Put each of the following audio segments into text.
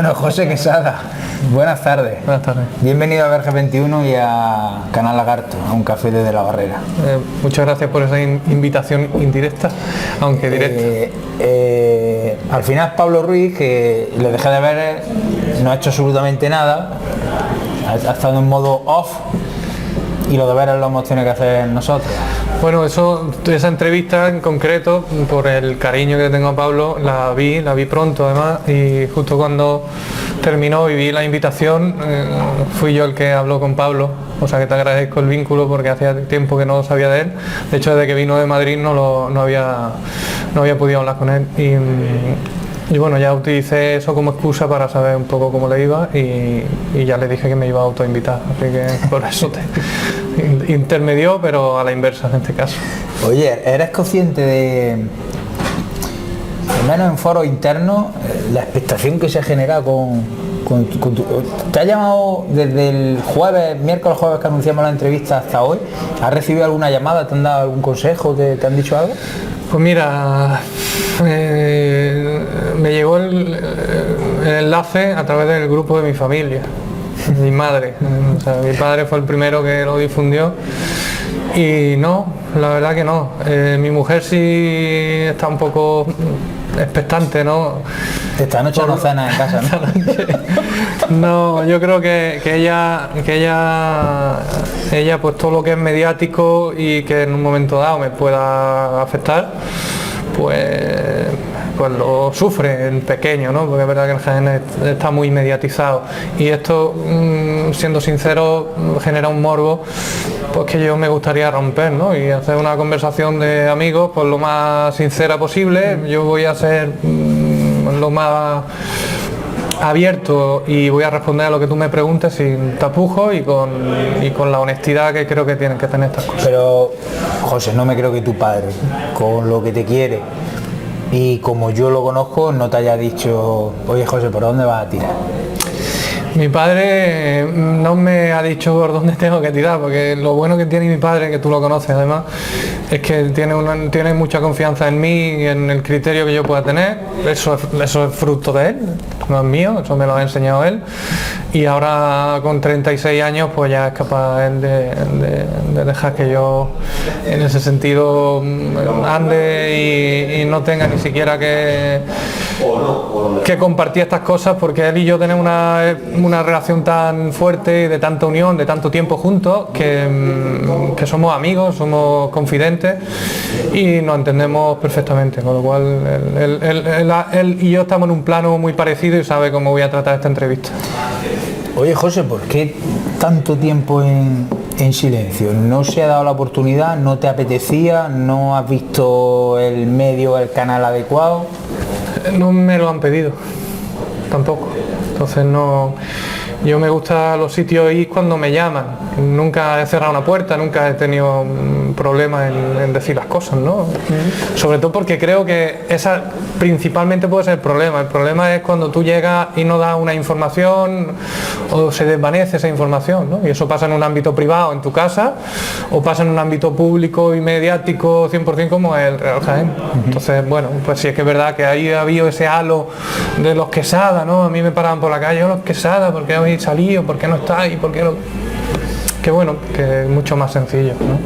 Bueno, José Quesada, buenas tardes. Buenas tardes. Bienvenido a Verge 21 y a Canal Lagarto, a un café desde la Barrera. Muchas gracias por esa invitación indirecta, aunque directa. Al final Pablo Ruiz, que le dejé de ver, no ha hecho absolutamente nada, ha estado en modo off y los deberes los hemos tenido que hacer nosotros. Bueno, esa entrevista en concreto, por el cariño que tengo a Pablo, la vi pronto además, y justo cuando terminó y vi la invitación, fui yo el que habló con Pablo, o sea que te agradezco el vínculo porque hacía tiempo que no sabía de él. De hecho, desde que vino de Madrid no había podido hablar con él. Y bueno, ya utilicé eso como excusa para saber un poco cómo le iba y ya le dije que me iba a autoinvitar, así que por eso te intermedió, pero a la inversa en este caso. Oye, ¿eres consciente de, al menos en foros internos, la expectación que se genera con tu... ¿Te ha llamado desde el miércoles jueves que anunciamos la entrevista hasta hoy? ¿Has recibido alguna llamada? ¿Te han dado algún consejo? ¿Te han dicho algo? Pues mira, me llegó el enlace a través del grupo de mi familia, mi madre. O sea, mi padre fue el primero que lo difundió y no, la verdad que no. Mi mujer sí está un poco expectante, ¿no? Esta noche no cena en casa, ¿no? No, yo creo que ella pues todo lo que es mediático y que en un momento dado me pueda afectar, pues lo sufre en pequeño, ¿no? Porque es verdad que el Jaén está muy mediatizado y esto, siendo sincero, genera un morbo pues que yo me gustaría romper, ¿no? Y hacer una conversación de amigos pues lo más sincera posible. Yo voy a ser lo más abierto y voy a responder a lo que tú me preguntes sin tapujos y con la honestidad que creo que tienen que tener estas cosas. Pero, José, no me creo que tu padre, con lo que te quiere y como yo lo conozco, no te haya dicho: oye, José, ¿por dónde vas a tirar? Mi padre no me ha dicho por dónde tengo que tirar, porque lo bueno que tiene mi padre, que tú lo conoces además, es que tiene mucha confianza en mí y en el criterio que yo pueda tener. Eso es fruto de él, no es mío, eso me lo ha enseñado él. Y ahora con 36 años pues ya es capaz él de dejar que yo en ese sentido ande y no tenga ni siquiera que compartir estas cosas, porque él y yo tenemos una relación tan fuerte y de tanta unión, de tanto tiempo juntos, que somos amigos, somos confidentes y nos entendemos perfectamente, con lo cual él y yo estamos en un plano muy parecido y sabe cómo voy a tratar esta entrevista. Oye, José, ¿por qué tanto tiempo en silencio? ¿No se ha dado la oportunidad? ¿No te apetecía? ¿No has visto el medio, el canal adecuado? No me lo han pedido, tampoco. Entonces no... Yo me gusta los sitios ir cuando me llaman. Nunca he cerrado una puerta, nunca he tenido problemas en decir las cosas, ¿no? Sobre todo porque creo que esa principalmente puede ser el problema. El problema es cuando tú llegas y no das una información o se desvanece esa información, ¿no? Y eso pasa en un ámbito privado, en tu casa, o pasa en un ámbito público y mediático 100% como el Real Jaén. Entonces, bueno, pues sí es que es verdad que ahí ha habido ese halo de los Quesada, ¿no? A mí me paraban por la calle: los Quesada, ¿por qué habéis salido? ¿Por qué no estáis? ¿Por qué no? Que bueno, que es mucho más sencillo, ¿no?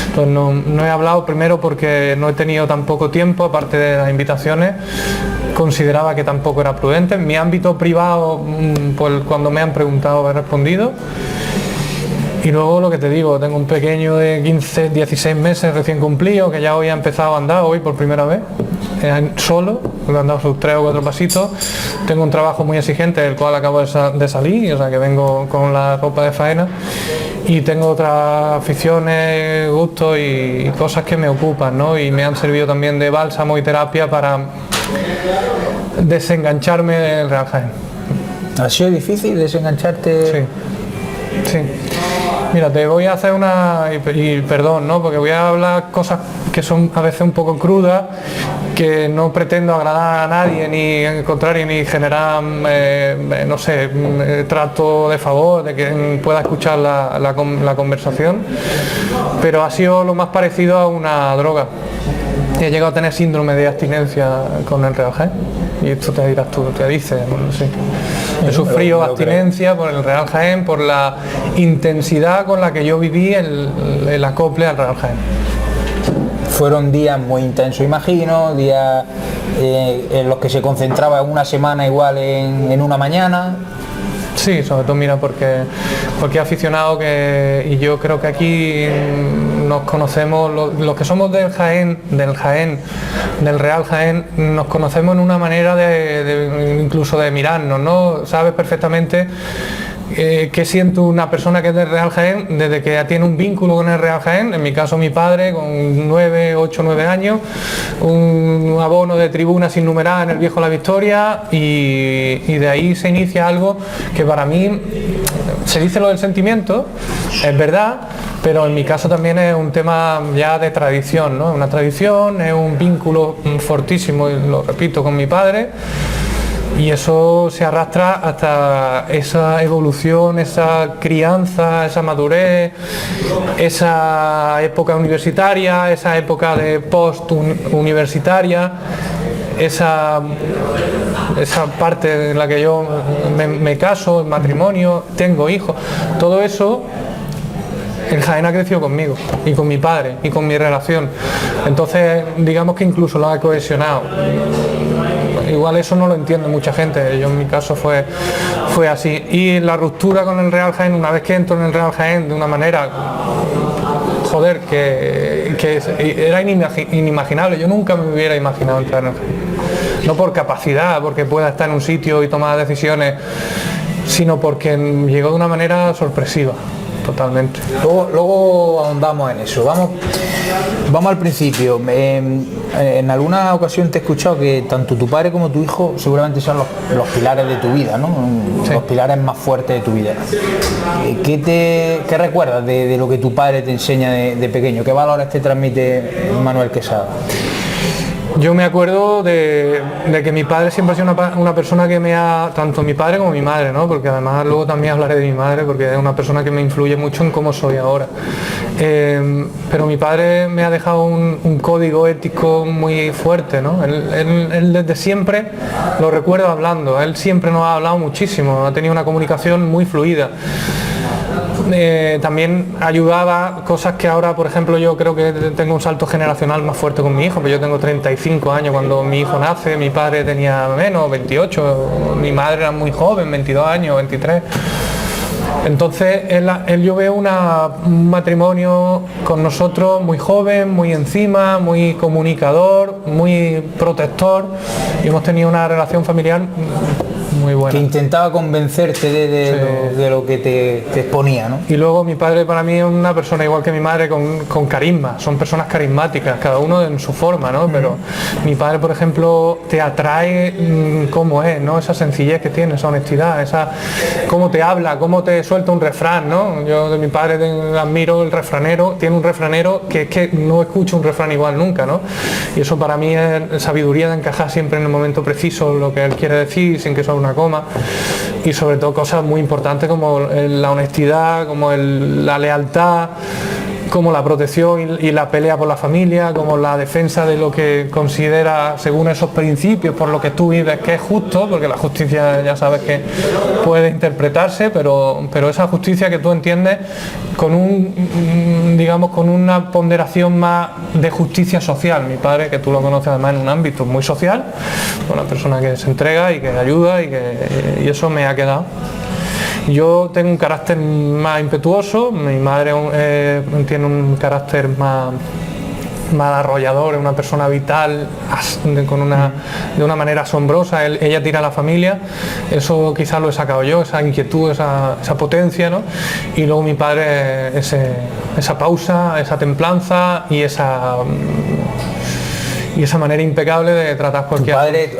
Entonces no he hablado, primero porque no he tenido tan poco tiempo, aparte de las invitaciones, consideraba que tampoco era prudente. En mi ámbito privado, pues cuando me han preguntado he respondido. Y luego lo que te digo, tengo un pequeño de 15, 16 meses recién cumplido, que ya hoy ha empezado a andar, hoy por primera vez, solo, me han dado sus 3 o 4 pasitos. Tengo un trabajo muy exigente, del cual acabo de salir, o sea que vengo con la ropa de faena. Y tengo otras aficiones, gustos y cosas que me ocupan, ¿no? Y me han servido también de bálsamo y terapia para desengancharme del Real Jaén. ¿Ha sido difícil desengancharte? Sí. Mira, te voy a hacer y perdón, ¿no? Porque voy a hablar cosas que son a veces un poco crudas, que no pretendo agradar a nadie, ni al contrario, ni generar, no sé, trato de favor de que pueda escuchar la conversación, pero ha sido lo más parecido a una droga. he llegado a tener síndrome de abstinencia con el Real Jaén. Y esto te dirás tú, te dices, no sé. He sufrido abstinencia por el Real Jaén, por la intensidad con la que yo viví el acople al Real Jaén. Fueron días muy intensos, imagino, días en los que se concentraba una semana igual en una mañana. Sí, sobre todo mira porque aficionado y yo creo que aquí nos conocemos, los que somos del Real Jaén, nos conocemos en una manera incluso de mirarnos, ¿no? Sabes perfectamente qué siente una persona que es del Real Jaén desde que tiene un vínculo con el Real Jaén. En mi caso mi padre con 8 o 9 años, un abono de tribuna sin numerar en el Viejo La Victoria y de ahí se inicia algo que para mí, se dice lo del sentimiento, es verdad, pero en mi caso también es un tema ya de tradición, ¿no? Una tradición, es un vínculo fortísimo, y lo repito, con mi padre. Y eso se arrastra hasta esa evolución, esa crianza, esa madurez, esa época universitaria, esa época de post-universitaria, esa parte en la que yo me caso, el matrimonio, tengo hijos, todo eso. El Jaén ha crecido conmigo y con mi padre y con mi relación. Entonces, digamos que incluso lo ha cohesionado. Igual eso no lo entiende mucha gente, yo en mi caso fue así. Y la ruptura con el Real Jaén, una vez que entro en el Real Jaén de una manera, joder, que era inimaginable, yo nunca me hubiera imaginado entrar en el Jaén. No por capacidad, porque pueda estar en un sitio y tomar decisiones, sino porque llegó de una manera sorpresiva. Totalmente. Luego ahondamos en eso. Vamos al principio. En alguna ocasión te he escuchado que tanto tu padre como tu hijo seguramente son los pilares de tu vida, ¿no? Sí. Los pilares más fuertes de tu vida. ¿Qué recuerdas de lo que tu padre te enseña de pequeño? ¿Qué valores te transmite Manuel Quesada? Yo me acuerdo de que mi padre siempre ha sido una persona que tanto mi padre como mi madre, ¿no? Porque además luego también hablaré de mi madre porque es una persona que me influye mucho en cómo soy ahora. Pero mi padre me ha dejado un código ético muy fuerte, ¿no? Él desde siempre lo recuerdo hablando, él siempre nos ha hablado muchísimo, ha tenido una comunicación muy fluida. También ayudaba cosas que ahora, por ejemplo, yo creo que tengo un salto generacional más fuerte con mi hijo, porque yo tengo 35 años cuando mi hijo nace, mi padre tenía menos, 28, mi madre era muy joven, 22 años, 23. Entonces yo veo un matrimonio con nosotros muy joven, muy encima, muy comunicador, muy protector, y hemos tenido una relación familiar muy buena. Que intentaba convencerte de lo que te exponía, ¿no? Y luego mi padre para mí es una persona igual que mi madre con carisma, son personas carismáticas, cada uno en su forma, ¿no? Pero mi padre, por ejemplo, te atrae cómo es, ¿no? Esa sencillez que tiene, esa honestidad, cómo te habla, cómo te suelta un refrán, ¿no? Yo de mi padre admiro el refranero, tiene un refranero que es que no escucho un refrán igual nunca, ¿no? Y eso para mí es sabiduría de encajar siempre en el momento preciso lo que él quiere decir sin que sea una coma, y sobre todo cosas muy importantes como la honestidad, como la lealtad, como la protección y la pelea por la familia, como la defensa de lo que considera según esos principios por lo que tú vives que es justo, porque la justicia ya sabes que puede interpretarse, pero esa justicia que tú entiendes con con una ponderación más de justicia social. Mi padre, que tú lo conoces además en un ámbito muy social, una persona que se entrega y que ayuda y eso me ha quedado. Yo tengo un carácter más impetuoso, mi madre tiene un carácter más arrollador, es una persona vital, de una manera asombrosa, ella tira a la familia, eso quizás lo he sacado yo, esa inquietud, esa potencia, ¿no? Y luego mi padre, esa pausa, esa templanza y esa manera impecable de tratar cualquier... Tu padre,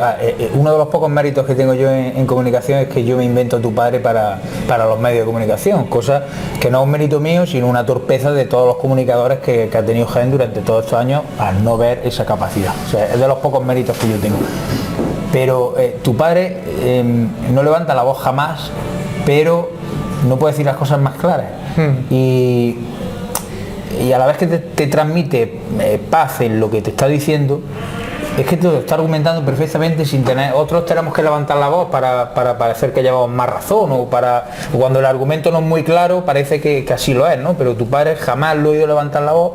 uno de los pocos méritos que tengo yo en comunicación es que yo me invento a tu padre para los medios de comunicación, cosa que no es un mérito mío, sino una torpeza de todos los comunicadores que ha tenido Jaén durante todos estos años al no ver esa capacidad. O sea, es de los pocos méritos que yo tengo. Pero tu padre no levanta la voz jamás, pero no puede decir las cosas más claras. Y y a la vez que te transmite paz en lo que te está diciendo, es que te lo está argumentando perfectamente sin tener... Otros tenemos que levantar la voz para parecer que llevamos más razón, o cuando el argumento no es muy claro parece que así lo es, ¿no? Pero tu padre jamás lo ha oído levantar la voz,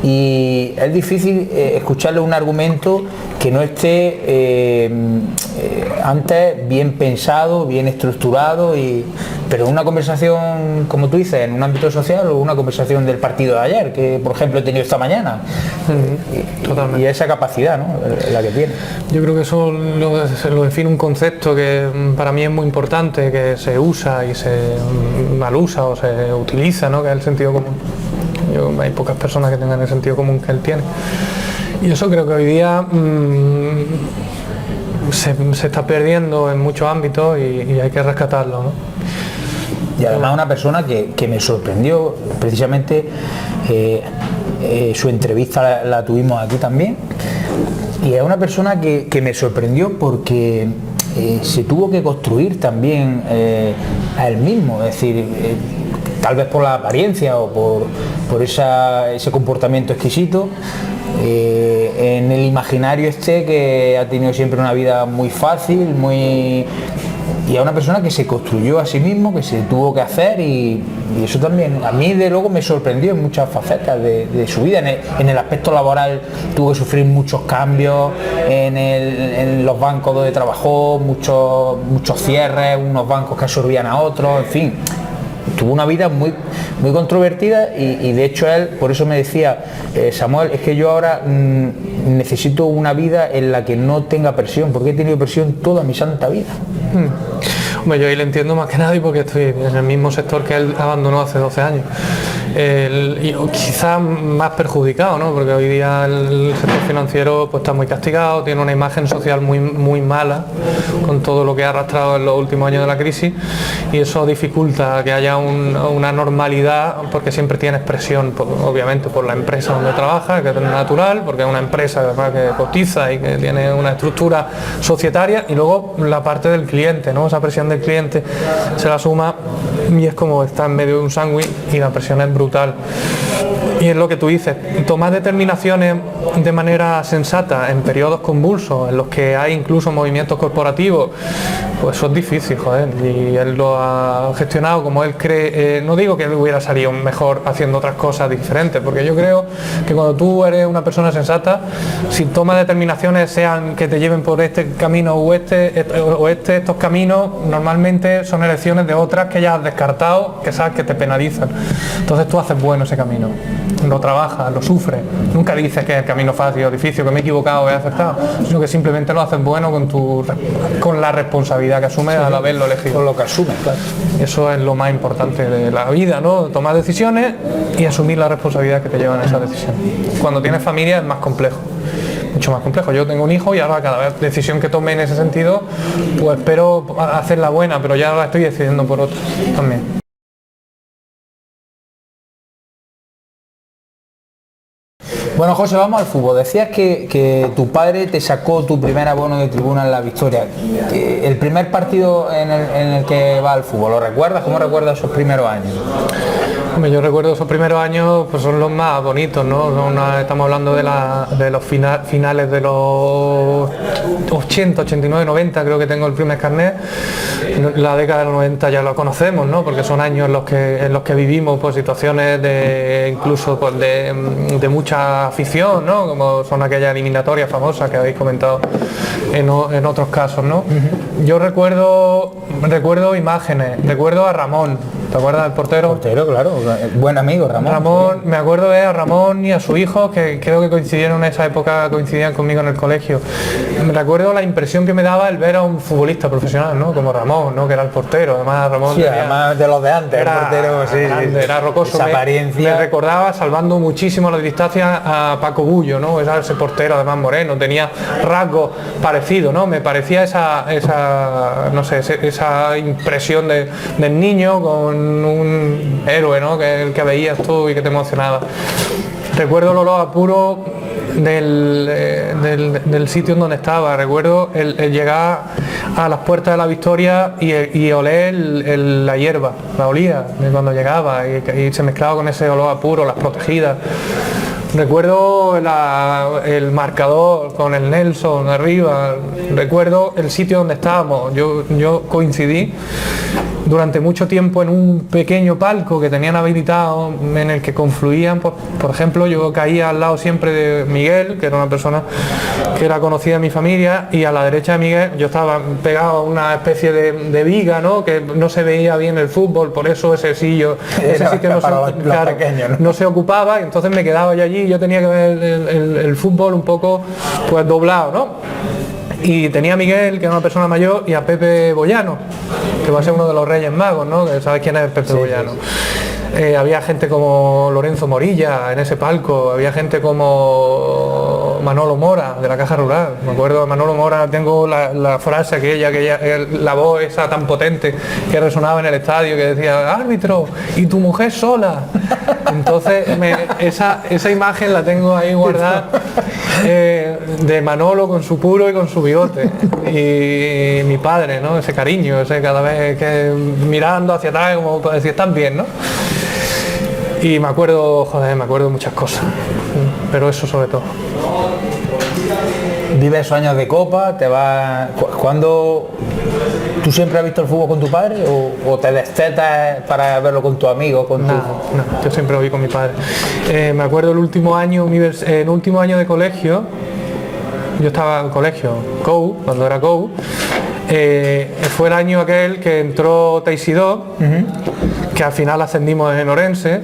y es difícil escucharle un argumento que no esté antes bien pensado, bien estructurado, pero una conversación, como tú dices, en un ámbito social, o una conversación del partido de ayer, que por ejemplo he tenido esta mañana. Totalmente. Y esa capacidad, ¿no?, la que tiene. Yo creo que eso lo define un concepto que para mí es muy importante, que se usa y se mal usa o se utiliza, ¿no?, que es el sentido común. Hay pocas personas que tengan el sentido común que él tiene, y eso creo que hoy día se está perdiendo en muchos ámbitos, y hay que rescatarlo, ¿no? Y además una persona que me sorprendió, precisamente su entrevista la tuvimos aquí también, y es una persona que me sorprendió porque se tuvo que construir también a él mismo, es decir, tal vez por la apariencia o por ese comportamiento exquisito, en el imaginario que ha tenido siempre una vida muy fácil, y a una persona que se construyó a sí mismo, que se tuvo que hacer, y eso también a mí de luego me sorprendió en muchas facetas de su vida. En el aspecto laboral tuvo que sufrir muchos cambios, en los bancos donde trabajó, muchos cierres, unos bancos que absorbían a otros, en fin. Tuvo una vida muy controvertida, y de hecho él, por eso me decía, Samuel, es que yo ahora necesito una vida en la que no tenga presión, porque he tenido presión toda mi santa vida. Hombre, yo ahí le entiendo más que nadie, porque estoy en el mismo sector que él abandonó hace 12 años. Y quizás más perjudicado, ¿no?, porque hoy día el sector financiero pues está muy castigado, tiene una imagen social muy mala, con todo lo que ha arrastrado en los últimos años de la crisis, y eso dificulta que haya una normalidad, porque siempre tienes presión, obviamente, por la empresa donde trabaja, que es natural, porque es una empresa además que cotiza y que tiene una estructura societaria, y luego la parte del cliente, ¿no?, esa presión del cliente se la suma, y es como está en medio de un sándwich, y la presión es brutal. Y es lo que tú dices, tomar determinaciones de manera sensata en periodos convulsos, en los que hay incluso movimientos corporativos, pues eso es difícil, joder, y él lo ha gestionado como él cree. No digo que él hubiera salido mejor haciendo otras cosas diferentes, porque yo creo que cuando tú eres una persona sensata, si tomas determinaciones, sean que te lleven por este camino o estos caminos, normalmente son elecciones de otras que ya has descartado, que sabes que te penalizan. Entonces tú haces bueno ese camino, lo trabajas, lo sufres, nunca dices que es el camino fácil o difícil, que me he equivocado o he acertado, sino que simplemente lo haces bueno con la responsabilidad que asumes al haberlo elegido. Con lo que asumes, claro. Eso es lo más importante de la vida, ¿no?, tomar decisiones y asumir la responsabilidad que te llevan a esa decisión. Cuando tienes familia es más complejo, mucho más complejo. Yo tengo un hijo, y ahora cada decisión que tome en ese sentido, pues espero hacerla buena, pero ya la estoy decidiendo por otro también. Bueno, José, vamos al fútbol. Decías que tu padre te sacó tu primer abono de tribuna en la Victoria. El primer partido en el que va al fútbol, ¿lo recuerdas? ¿Cómo recuerdas esos primeros años? Yo recuerdo esos primeros años, pues son los más bonitos, ¿no? Estamos hablando de los finales de los 80, 89, 90, creo que tengo el primer carnet. La década de los 90 ya lo conocemos, ¿no?, porque son años en los que vivimos pues situaciones incluso pues de mucha afición, ¿no?, como son aquellas eliminatorias famosas que habéis comentado en otros casos, ¿no? Yo recuerdo imágenes, recuerdo a Ramón. ¿Te acuerdas del portero? Portero, claro, buen amigo Ramón. Me acuerdo de a Ramón y a su hijo, que creo que coincidieron en esa época, coincidían conmigo en el colegio. Me recuerdo la impresión que me daba el ver a un futbolista profesional, ¿no?, como Ramón, ¿no?, que era el portero. Además Ramón, sí, además de los de antes, el portero, grande, era rocoso. Esa apariencia. Me recordaba, salvando muchísimo la distancia, a Paco Bullo, ¿no?, ese portero además moreno, tenía rasgos parecidos, ¿no? Me parecía esa impresión del niño con un héroe, ¿no?, que veías tú y que te emocionaba. Recuerdo el olor a puro del sitio en donde estaba. Recuerdo el llegar a las puertas de la Victoria y oler la hierba, la olía cuando llegaba y se mezclaba con ese olor a puro, las protegidas. Recuerdo el marcador con el Nelson arriba, recuerdo el sitio donde estábamos. Yo coincidí durante mucho tiempo en un pequeño palco que tenían habilitado en el que confluían, por ejemplo, yo caía al lado siempre de Miguel, que era una persona que era conocida en mi familia, y a la derecha de Miguel yo estaba pegado a una especie de viga, ¿no? Que no se veía bien el fútbol, por eso ese sitio no se ocupaba, y entonces me quedaba yo allí y yo tenía que ver el fútbol un poco pues doblado, ¿no? Y tenía a Miguel, que era una persona mayor, y a Pepe Boyano, que va a ser uno de los Reyes Magos, ¿no? ¿Sabes quién es Pepe Boyano? Había gente como Lorenzo Morilla en ese palco, había gente como Manolo Mora de la Caja Rural. Me acuerdo de Manolo Mora, tengo la frase aquella, la voz esa tan potente que resonaba en el estadio, que decía: árbitro, y tu mujer sola. Entonces esa imagen la tengo ahí guardada, de Manolo con su puro y con su bigote, y mi padre, ¿no? Ese cariño, ese cada vez que mirando hacia atrás como para decir: están bien, ¿no? Y me acuerdo de muchas cosas, pero eso sobre todo. Vives esos años de copa, te vas... ¿Cuándo tú siempre has visto el fútbol con tu padre o te destetas para verlo con tu amigo? No, yo siempre lo vi con mi padre. Me acuerdo el último año de colegio, yo estaba en colegio, COU, cuando era COU, fue el año aquel que entró Teisidó, que al final ascendimos en Orense.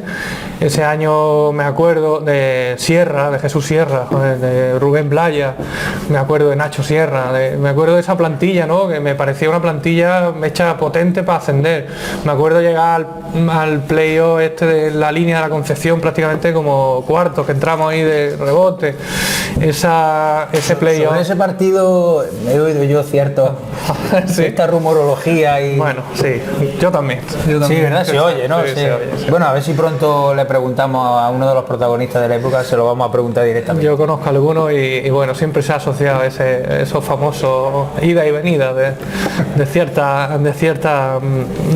Ese año me acuerdo de Sierra, de Jesús Sierra, de Rubén Blaya, me acuerdo de Nacho Sierra, me acuerdo de esa plantilla, ¿no? Que me parecía una plantilla hecha potente para ascender. Me acuerdo llegar al playoff de la línea de la Concepción prácticamente como cuartos, que entramos ahí de rebote. Ese playoff. En ese partido he oído yo cierta rumorología y... Bueno, sí, yo también. Sí, ¿verdad? Se oye, ¿no? Sí. Se oye. Bueno, a ver si pronto le preguntamos a uno de los protagonistas de la época, se lo vamos a preguntar directamente. Yo conozco a algunos y bueno, siempre se ha asociado esos famosos ida y venida de ciertas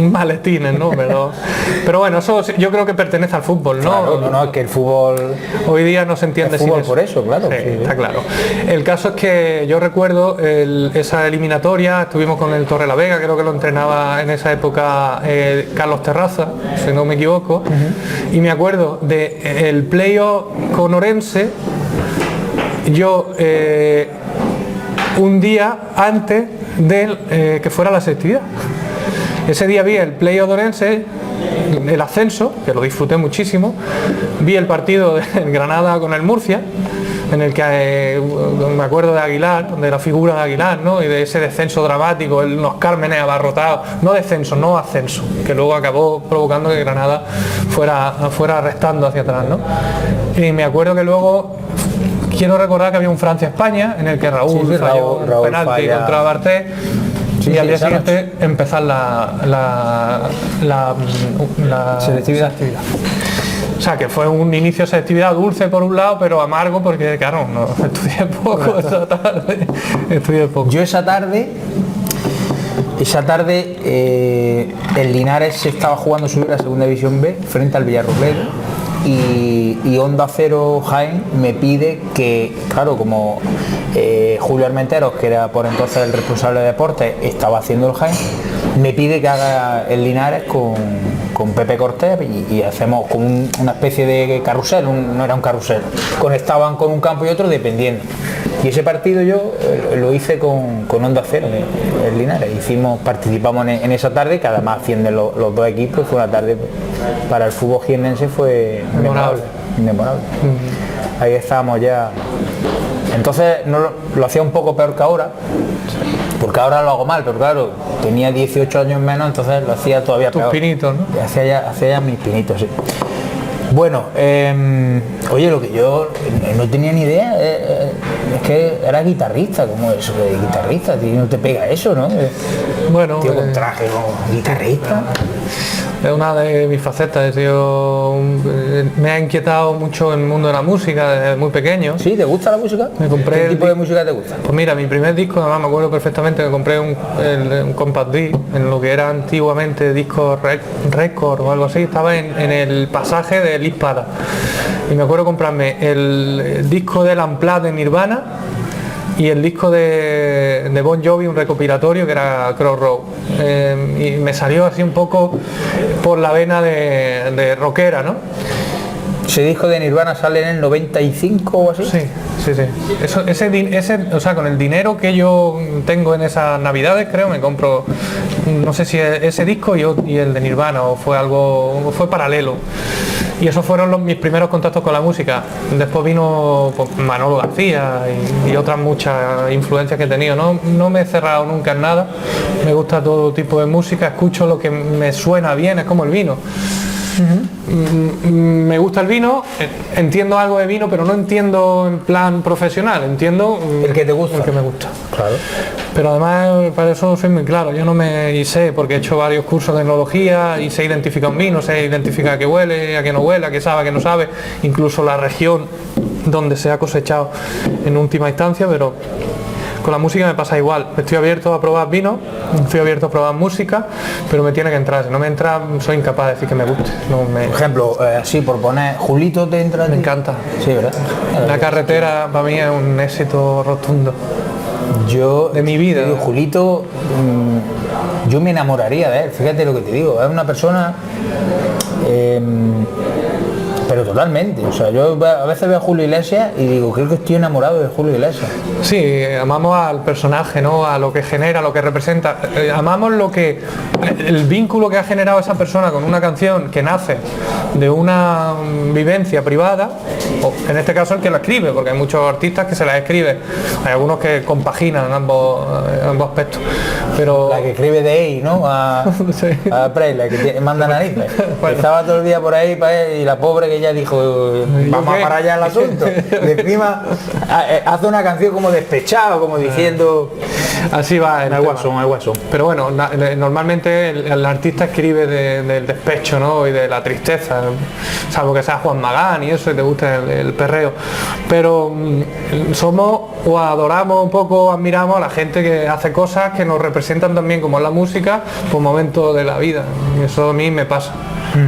maletines, ¿no? Pero bueno, eso yo creo que pertenece al fútbol, ¿no? Claro, no, es que el fútbol... Hoy día no se entiende sin eso. Por eso, claro. Sí, está claro. El caso es que yo recuerdo esa eliminatoria, estuvimos con el Torrelavega, creo que lo entrenaba en esa época Carlos Terraza, si no me equivoco, y me acuerdo del playoff con Orense, yo un día antes de que fuera la sextividad. Ese día vi el playoff de Orense, el ascenso, que lo disfruté muchísimo, vi el partido del Granada con el Murcia, en el que me acuerdo de Aguilar, de la figura de Aguilar, ¿no? Y de ese descenso dramático, los Cármenes abarrotados, no descenso, no ascenso, que luego acabó provocando que Granada fuera restando hacia atrás, ¿no? Y me acuerdo que luego, quiero recordar que había un Francia-España, en el que Raúl falló un penalti contra Barté, y al día siguiente empezar la selectividad. O sea, que fue un inicio de selectividad dulce por un lado, pero amargo porque, claro, no estudié poco esa tarde. Estudié poco. Yo esa tarde el Linares se estaba jugando subir a la segunda división B frente al Villarrobledo y Onda Cero Jaén me pide que, claro, como Julio Armenteros, que era por entonces el responsable de deportes, estaba haciendo el Jaén, me pide que haga el Linares con Pepe Cortés y hacemos como una especie de carrusel, no era un carrusel, conectaban con un campo y otro dependiendo. Y ese partido yo lo hice con Onda Cero, el Linares. Participamos en esa tarde, que además ascienden los dos equipos. Fue una tarde para el fútbol jiennense, fue memorable. Ahí estábamos ya. Entonces lo hacía un poco peor que ahora, porque ahora lo hago mal, pero claro, tenía 18 años menos, entonces lo hacía todavía peor. Tus pinitos, ¿no? Hacía ya mis pinitos, sí. Bueno, oye, lo que yo no tenía ni idea es que era guitarrista. ¿Cómo es eso de guitarrista? Tío, no te pega eso, ¿no? Bueno, tío, con traje como guitarrista. Es una de mis facetas. Me ha inquietado mucho el mundo de la música desde muy pequeño. ¿Sí? ¿Te gusta la música? Me compré ¿Qué tipo de música te gusta? Pues mira, mi primer disco, además me acuerdo perfectamente que compré un Compact Disc, en lo que era antiguamente disco Record o algo así, estaba en el pasaje de Lis Pada. Y me acuerdo comprarme el disco del Unplugged de Nirvana y el disco de Bon Jovi, un recopilatorio que era Crossroad. Y me salió así un poco por la vena de rockera, ¿no? ¿Ese disco de Nirvana sale en el 95 o así? Sí. O sea, con el dinero que yo tengo en esas navidades, creo, me compro, no sé si ese disco y el de Nirvana, o fue paralelo. Y esos fueron mis primeros contactos con la música. Después vino pues, Manolo García y otras muchas influencias que he tenido. No me he cerrado nunca en nada. Me gusta todo tipo de música, escucho lo que me suena bien, es como el vino. Me gusta el vino, entiendo algo de vino, pero no entiendo en plan profesional, entiendo el que te gusta, el que me gusta. Claro. Pero además para eso soy muy claro, yo no me sé, porque he hecho varios cursos de enología y sé identificar un vino, sé identificar a qué huele, a qué no huele, a qué sabe, a qué no sabe, incluso la región donde se ha cosechado en última instancia, pero con la música me pasa igual. Estoy abierto a probar vino, estoy abierto a probar música, pero me tiene que entrar. Si no me entra, soy incapaz de decir que me guste. Por ejemplo, así por poner, ¿Julito te entra? Me encanta. Sí, ¿verdad? La carretera para mí es un éxito rotundo. Yo, de mi vida. Digo, Julito, yo me enamoraría de él, fíjate lo que te digo. Es una persona... pero totalmente, o sea, yo a veces veo a Julio Iglesias y digo, creo que estoy enamorado de Julio Iglesias. Sí, amamos al personaje, ¿no? A lo que genera, a lo que representa. Amamos el vínculo que ha generado esa persona con una canción que nace de una vivencia privada, o en este caso el que la escribe, porque hay muchos artistas que se la escribe, hay algunos que compaginan ambos aspectos. Pero la que escribe de ahí, ¿no? Sí. A Presley, que manda narices. Bueno. Estaba todo el día por ahí y la pobre que ya dijo, vamos a parar ya el asunto. Y encima hace una canción como despechado, como diciendo... Así va el guasón. Pero bueno, normalmente el artista escribe del despecho, ¿no? Y de la tristeza, salvo que sea Juan Magán y eso, y te guste el perreo. Pero somos o adoramos un poco, admiramos a la gente que hace cosas que nos representan también, como en la música, por momentos de la vida. Y eso a mí me pasa.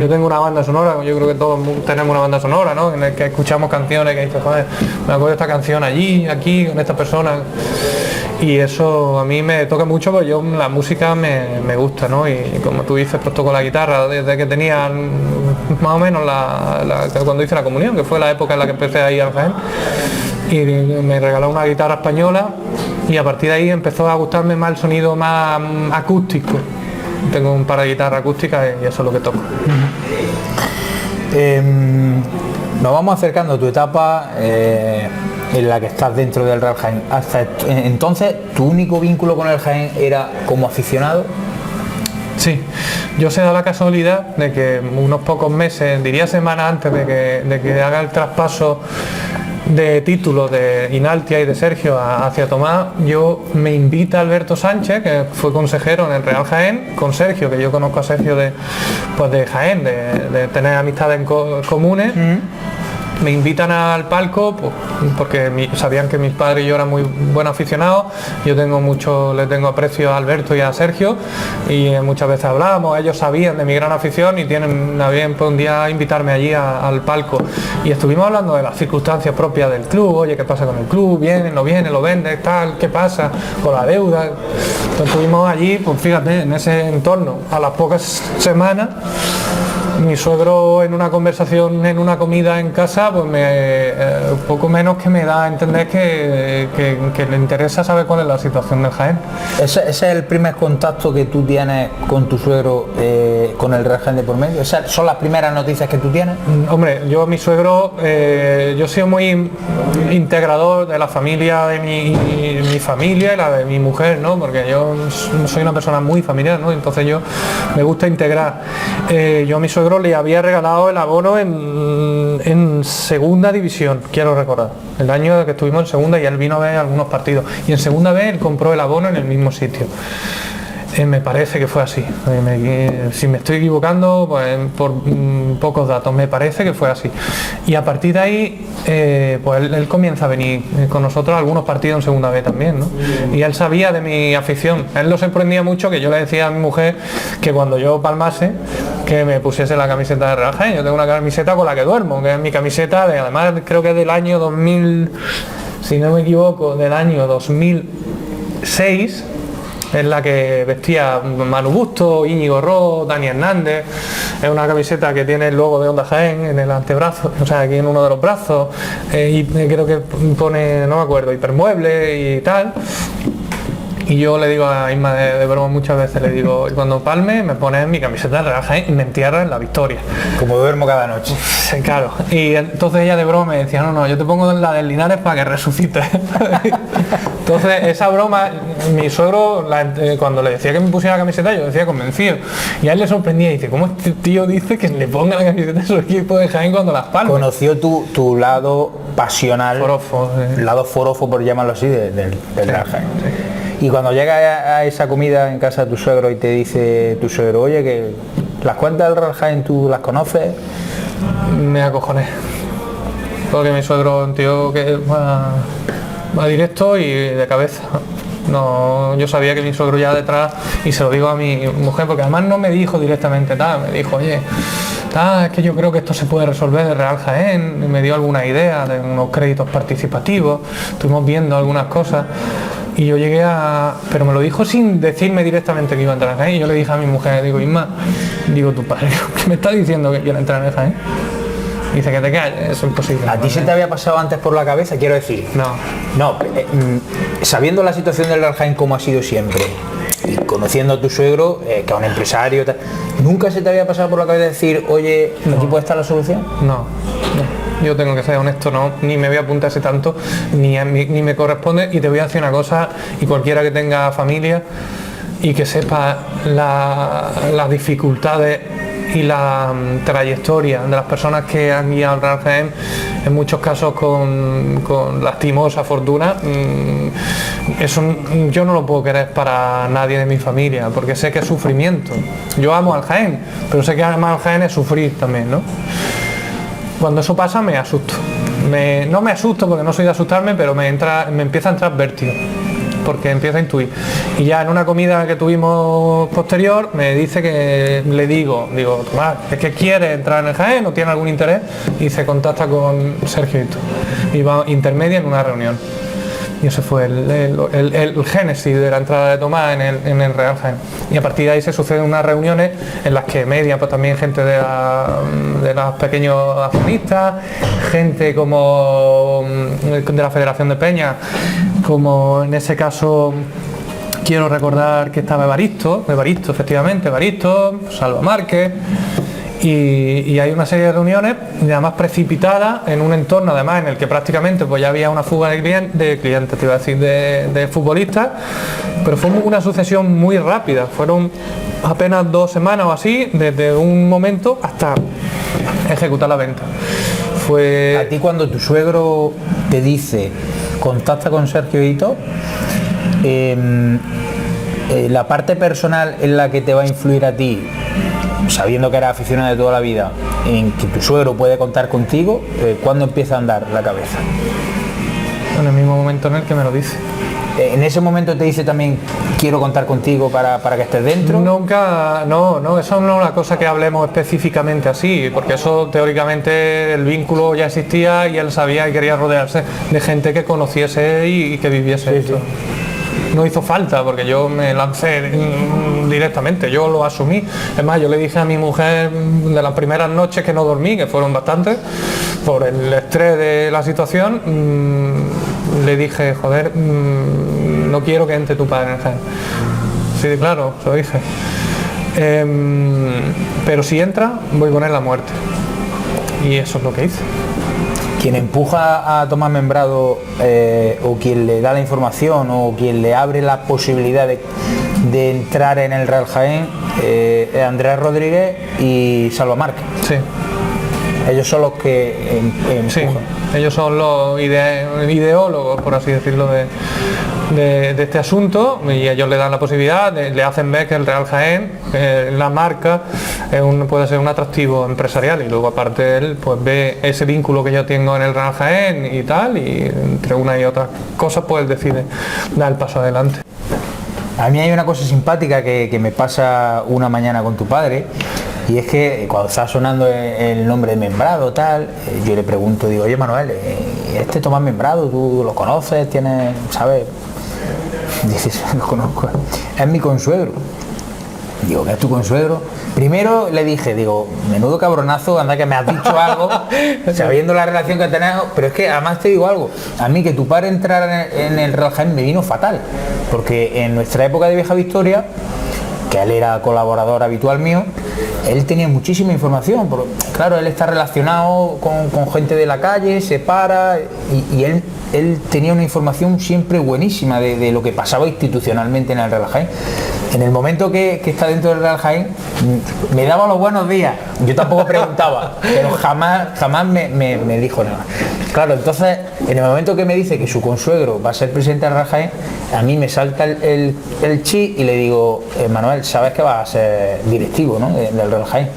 Yo tengo una banda sonora, yo creo que todos tenemos una banda sonora, ¿no? En el que escuchamos canciones que dices, joder, me acuerdo de esta canción allí, aquí, con esta persona. Y eso a mí me toca mucho porque yo la música me gusta, ¿no? Y como tú dices, pues toco la guitarra desde que tenía más o menos cuando hice la comunión, que fue la época en la que empecé a ir al Jaén. Y me regaló una guitarra española y a partir de ahí empezó a gustarme más el sonido más acústico. Tengo un par de guitarras acústicas y eso es lo que toco. Nos vamos acercando a tu etapa en la que estás dentro del Real Jaén. Hasta entonces, ¿tu único vínculo con el Jaén era como aficionado? Sí, yo se da la casualidad de que unos pocos meses, diría semanas antes de que haga el traspaso de títulos de Inaltia y de Sergio hacia Tomás, me invita Alberto Sánchez, que fue consejero en el Real Jaén, con Sergio, que yo conozco a Sergio de Jaén, de tener amistades comunes. Me invitan al palco porque sabían que mis padres y yo eran muy buenos aficionados. Yo le tengo aprecio a Alberto y a Sergio y muchas veces hablábamos, ellos sabían de mi gran afición y tienen a bien un día invitarme allí al palco. Y estuvimos hablando de las circunstancias propias del club, oye, ¿qué pasa con el club? ¿Viene, no viene, lo vende, tal? ¿Qué pasa con la deuda? Entonces estuvimos allí, pues fíjate, en ese entorno. A las pocas semanas, mi suegro en una conversación, en una comida en casa, pues poco menos que me da a entender que le interesa saber cuál es la situación del Jaén. ¿Ese es el primer contacto que tú tienes con tu suegro con el Real Jaén de por medio? ¿Esas son las primeras noticias que tú tienes? Hombre, mi suegro, yo he sido muy integrador de la familia de mi familia y la de mi mujer, ¿no? Porque yo soy una persona muy familiar, ¿no? Entonces me gusta integrar. Yo a mi suegro le había regalado el abono en segunda división, quiero recordar, el año que estuvimos en segunda, y él vino a ver algunos partidos, y en segunda vez él compró el abono en el mismo sitio. Me parece que fue así. Si me estoy equivocando, pues por pocos datos, me parece que fue así. Y a partir de ahí, pues él comienza a venir con nosotros a algunos partidos en segunda B también, ¿no? Y él sabía de mi afición. A él lo sorprendía mucho que yo le decía a mi mujer que cuando yo palmase, que me pusiese la camiseta de Real Jaén. Yo tengo una camiseta con la que duermo, que es mi camiseta, además creo que es del año 2000, si no me equivoco, del año 2006. Es la que vestía Manu Busto, Íñigo Ross, Dani Hernández. Es una camiseta que tiene el logo de Onda Jaén en el antebrazo, o sea, aquí en uno de los brazos. Y creo que pone, no me acuerdo, Hipermueble y tal. Y yo le digo a Isma de broma muchas veces, le digo, cuando palme me pones mi camiseta de Real Jaén y me entierra en la Victoria. Como duermo cada noche. Sí, claro. Y entonces ella de broma me decía, no, yo te pongo la del Linares para que resucites. Entonces esa broma, mi suegro, cuando le decía que me pusiera la camiseta, yo decía convencido. Y a él le sorprendía y dice, ¿cómo este tío dice que le ponga la camiseta de su equipo de Jaén cuando las palma? Conoció tu lado pasional, Forofo, sí. lado forofo, por llamarlo así, del Real Jaén. Sí. Y cuando llega a esa comida en casa de tu suegro y te dice tu suegro, oye, que las cuentas del Real Jaén tú las conoces, me acojoné. Porque mi suegro es un tío que va directo y de cabeza. No, yo sabía que mi suegro ya detrás, y se lo digo a mi mujer, porque además no me dijo directamente tal, me dijo, oye, es que yo creo que esto se puede resolver de Real Jaén, y me dio alguna idea de unos créditos participativos, estuvimos viendo algunas cosas. Y yo llegué pero me lo dijo sin decirme directamente que iba a entrar en Jaén. Y yo le dije a mi mujer, digo, Isma, digo, tu padre, ¿qué me está diciendo que quiere entrar en Jaén? Y dice que te calles, eso es imposible. ¿A ti se te había pasado antes por la cabeza? Quiero decir, no, sabiendo la situación del Real Jaén como ha sido siempre, y conociendo a tu suegro, que es un empresario, ¿nunca se te había pasado por la cabeza decir, oye, aquí puede estar la solución? No. Yo tengo que ser honesto, ni me voy a apuntarse tanto, ni me corresponde. Y te voy a decir una cosa, y cualquiera que tenga familia y que sepa las dificultades y la trayectoria de las personas que han guiado al Real Jaén, en muchos casos con lastimosa fortuna, eso yo no lo puedo querer para nadie de mi familia, porque sé que es sufrimiento. Yo amo al Jaén, pero sé que amar al Jaén es sufrir también, ¿no? Cuando eso pasa me asusto. No me asusto porque no soy de asustarme, pero me empieza a entrar vértigo, porque empiezo a intuir. Y ya en una comida que tuvimos posterior, me dice que le digo, Tomás, ¿es que quiere entrar en el Jaén o tiene algún interés? Y se contacta con Sergio Hito. Y va intermedia en una reunión. Y ese fue el génesis de la entrada de Tomás en el Real Jaén. Y a partir de ahí se suceden unas reuniones en las que media, pues también gente de los pequeños accionistas, gente como de la Federación de Peñas, como en ese caso quiero recordar que estaba Evaristo, efectivamente, Salva Márquez. Y hay una serie de reuniones, además precipitadas, en un entorno además en el que prácticamente pues ya había una fuga de clientes, te iba a decir, de futbolistas, pero fue una sucesión muy rápida, fueron apenas 2 semanas o así, desde un momento hasta ejecutar la venta. A ti cuando tu suegro te dice, contacta con Sergio Hito, la parte personal en la que te va a influir a ti, sabiendo que eres aficionado de toda la vida, en que tu suegro puede contar contigo, ¿cuándo empieza a andar la cabeza? En el mismo momento en el que me lo dice. ¿En ese momento te dice también, quiero contar contigo para que estés dentro? Nunca, no, eso no es una cosa que hablemos específicamente así, porque eso teóricamente el vínculo ya existía y él sabía y quería rodearse de gente que conociese y que viviese esto. Sí. No hizo falta, porque yo me lancé directamente, yo lo asumí. Es más, yo le dije a mi mujer de las primeras noches que no dormí, que fueron bastantes, por el estrés de la situación, le dije, joder, no quiero que entre tu padre en el Jaén. Sí, claro, se lo dije. Pero si entra, voy con él a muerte. Y eso es lo que hice. Quien empuja a Tomás Membrado, o quien le da la información, o quien le abre la posibilidad de entrar en el Real Jaén, es Andrés Rodríguez y Salva Márquez. Sí. Ellos son los que empujan. Sí, ellos son los ideólogos, por así decirlo, de este asunto, y ellos le dan la posibilidad, le hacen ver que el Real Jaén, la marca, puede ser un atractivo empresarial, y luego aparte él pues ve ese vínculo que yo tengo en el Real Jaén y tal, y entre una y otras cosas pues él decide dar el paso adelante. A mí hay una cosa simpática que me pasa una mañana con tu padre, y es que cuando está sonando el nombre de Membrado tal, yo le pregunto, digo, oye Manuel, este Tomás Membrado, ¿tú lo conoces? ¿Tienes, sabes? Dice, lo conozco, es mi consuegro. Digo, ¿qué es tu consuegro? Primero le dije, digo, menudo cabronazo, anda que me has dicho algo, sabiendo la relación que tenemos, pero es que además te digo algo, a mí que tu padre entrara en el Real Jaén me vino fatal, porque en nuestra época de Vieja Victoria, que él era colaborador habitual mío, él tenía muchísima información, porque, claro, él está relacionado con gente de la calle, se para, y él tenía una información siempre buenísima de lo que pasaba institucionalmente en el Real Jaén. En el momento que está dentro del Real Jaén, me daba los buenos días, yo tampoco preguntaba, pero jamás me dijo nada. Claro, entonces, en el momento que me dice que su consuegro va a ser presidente del Real Jaén, a mí me salta el chi y le digo, Manuel, sabes que vas a ser directivo, ¿no?, del Real Jaén.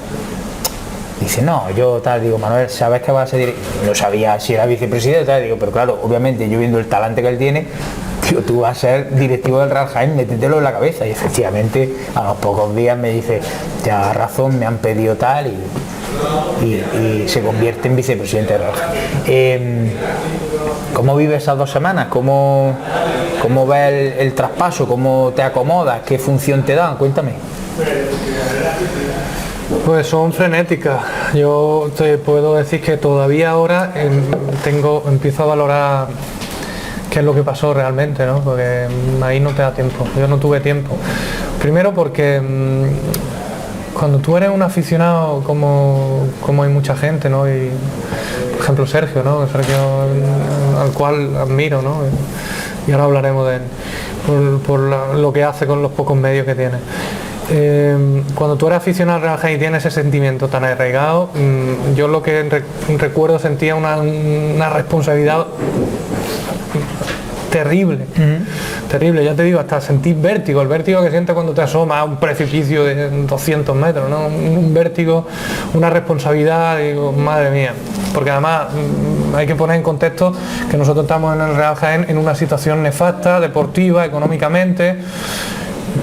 Dice, no, yo tal, digo, Manuel, sabes que vas a ser directivo. No sabía si era vicepresidente, tal, digo, pero claro, obviamente yo viendo el talante que él tiene, digo, tú vas a ser directivo del Real Jaén, métetelo en la cabeza. Y efectivamente, a los pocos días me dice, tienes razón, me han pedido tal, y se convierte en vicepresidente del Real Jaén. ¿Cómo vives esas 2 semanas? ¿Cómo ves el traspaso? ¿Cómo te acomodas? ¿Qué función te dan? Cuéntame. Pues son frenéticas. Yo te puedo decir que todavía ahora empiezo a valorar qué es lo que pasó realmente, ¿no? Porque ahí no te da tiempo. Yo no tuve tiempo. Primero porque cuando tú eres un aficionado, como hay mucha gente, ¿no? Y, por ejemplo, Sergio, ¿no? Sergio, al cual admiro, ¿no? Y ahora hablaremos de él, por lo que hace con los pocos medios que tiene. Cuando tú eres aficionado al Real Jaén y tienes ese sentimiento tan arraigado, yo lo que recuerdo sentía una responsabilidad terrible, terrible, ya te digo, hasta sentir vértigo, el vértigo que sientes cuando te asomas a un precipicio de 200 metros, ¿no? Un vértigo, una responsabilidad, digo, madre mía, porque además hay que poner en contexto que nosotros estamos en el Real Jaén en una situación nefasta, deportiva, económicamente,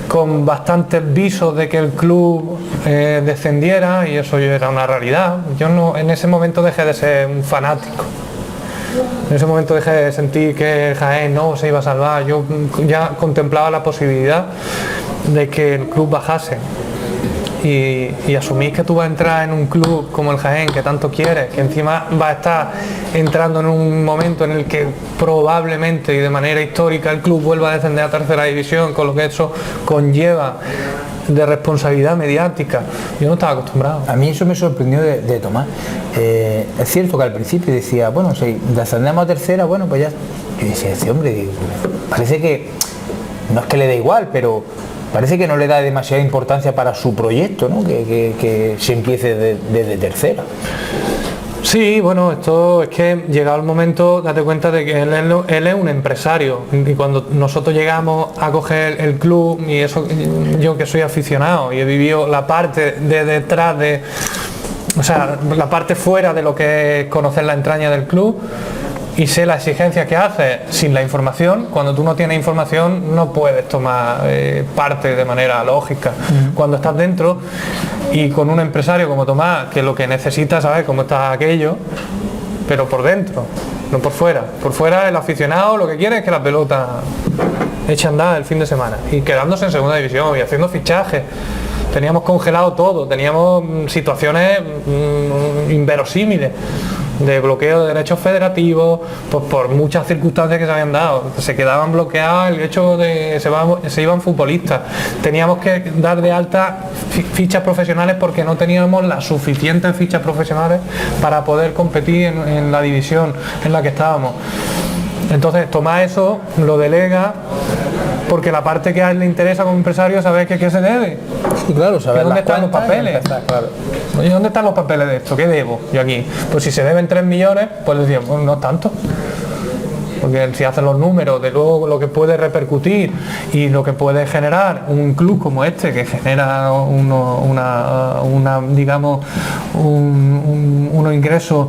con bastantes visos de que el club descendiera, y eso ya era una realidad. Yo no, en ese momento dejé de ser un fanático. En ese momento dejé de sentir que Jaén no se iba a salvar. Yo ya contemplaba la posibilidad de que el club bajase. Y asumís que tú vas a entrar en un club como el Jaén, que tanto quieres, que encima va a estar entrando en un momento en el que probablemente y de manera histórica el club vuelva a descender a tercera división, con lo que eso conlleva de responsabilidad mediática. Yo no estaba acostumbrado. A mí eso me sorprendió de Tomás. Es cierto que al principio decía, bueno, si descendemos a tercera, bueno, pues ya. Yo decía, este hombre, digo, parece que no es que le dé igual, pero parece que no le da demasiada importancia para su proyecto, ¿no? Que se empiece desde tercera. Sí, bueno, esto es que llegado el momento, date cuenta de que él es un empresario, y cuando nosotros llegamos a coger el club, y eso, yo que soy aficionado y he vivido la parte de detrás de, o sea, la parte fuera de lo que es conocer la entraña del club, y sé la exigencia que hace sin la información. Cuando tú no tienes información no puedes tomar parte de manera lógica. Cuando estás dentro y con un empresario como Tomás, que lo que necesita es saber cómo está aquello, pero por dentro, no por fuera. Por fuera el aficionado lo que quiere es que la pelota eche a andar el fin de semana, y quedándose en segunda división y haciendo fichajes. Teníamos congelado todo, teníamos situaciones inverosímiles de bloqueo de derechos federativos, pues por muchas circunstancias que se habían dado. Se quedaban bloqueados el hecho de que se iban futbolistas. Teníamos que dar de alta fichas profesionales porque no teníamos las suficientes fichas profesionales para poder competir en la división en la que estábamos. Entonces Tomás eso lo delega, porque la parte que a él le interesa como empresario es saber que qué se debe. Sí, claro, saber dónde están los papeles. Claro. Oye, ¿dónde están los papeles de esto? ¿Qué debo yo aquí? Pues si se deben 3 millones, pues decía, pues no tanto. porque si hacen los números de luego lo que puede repercutir y lo que puede generar un club como este, que genera digamos unos ingresos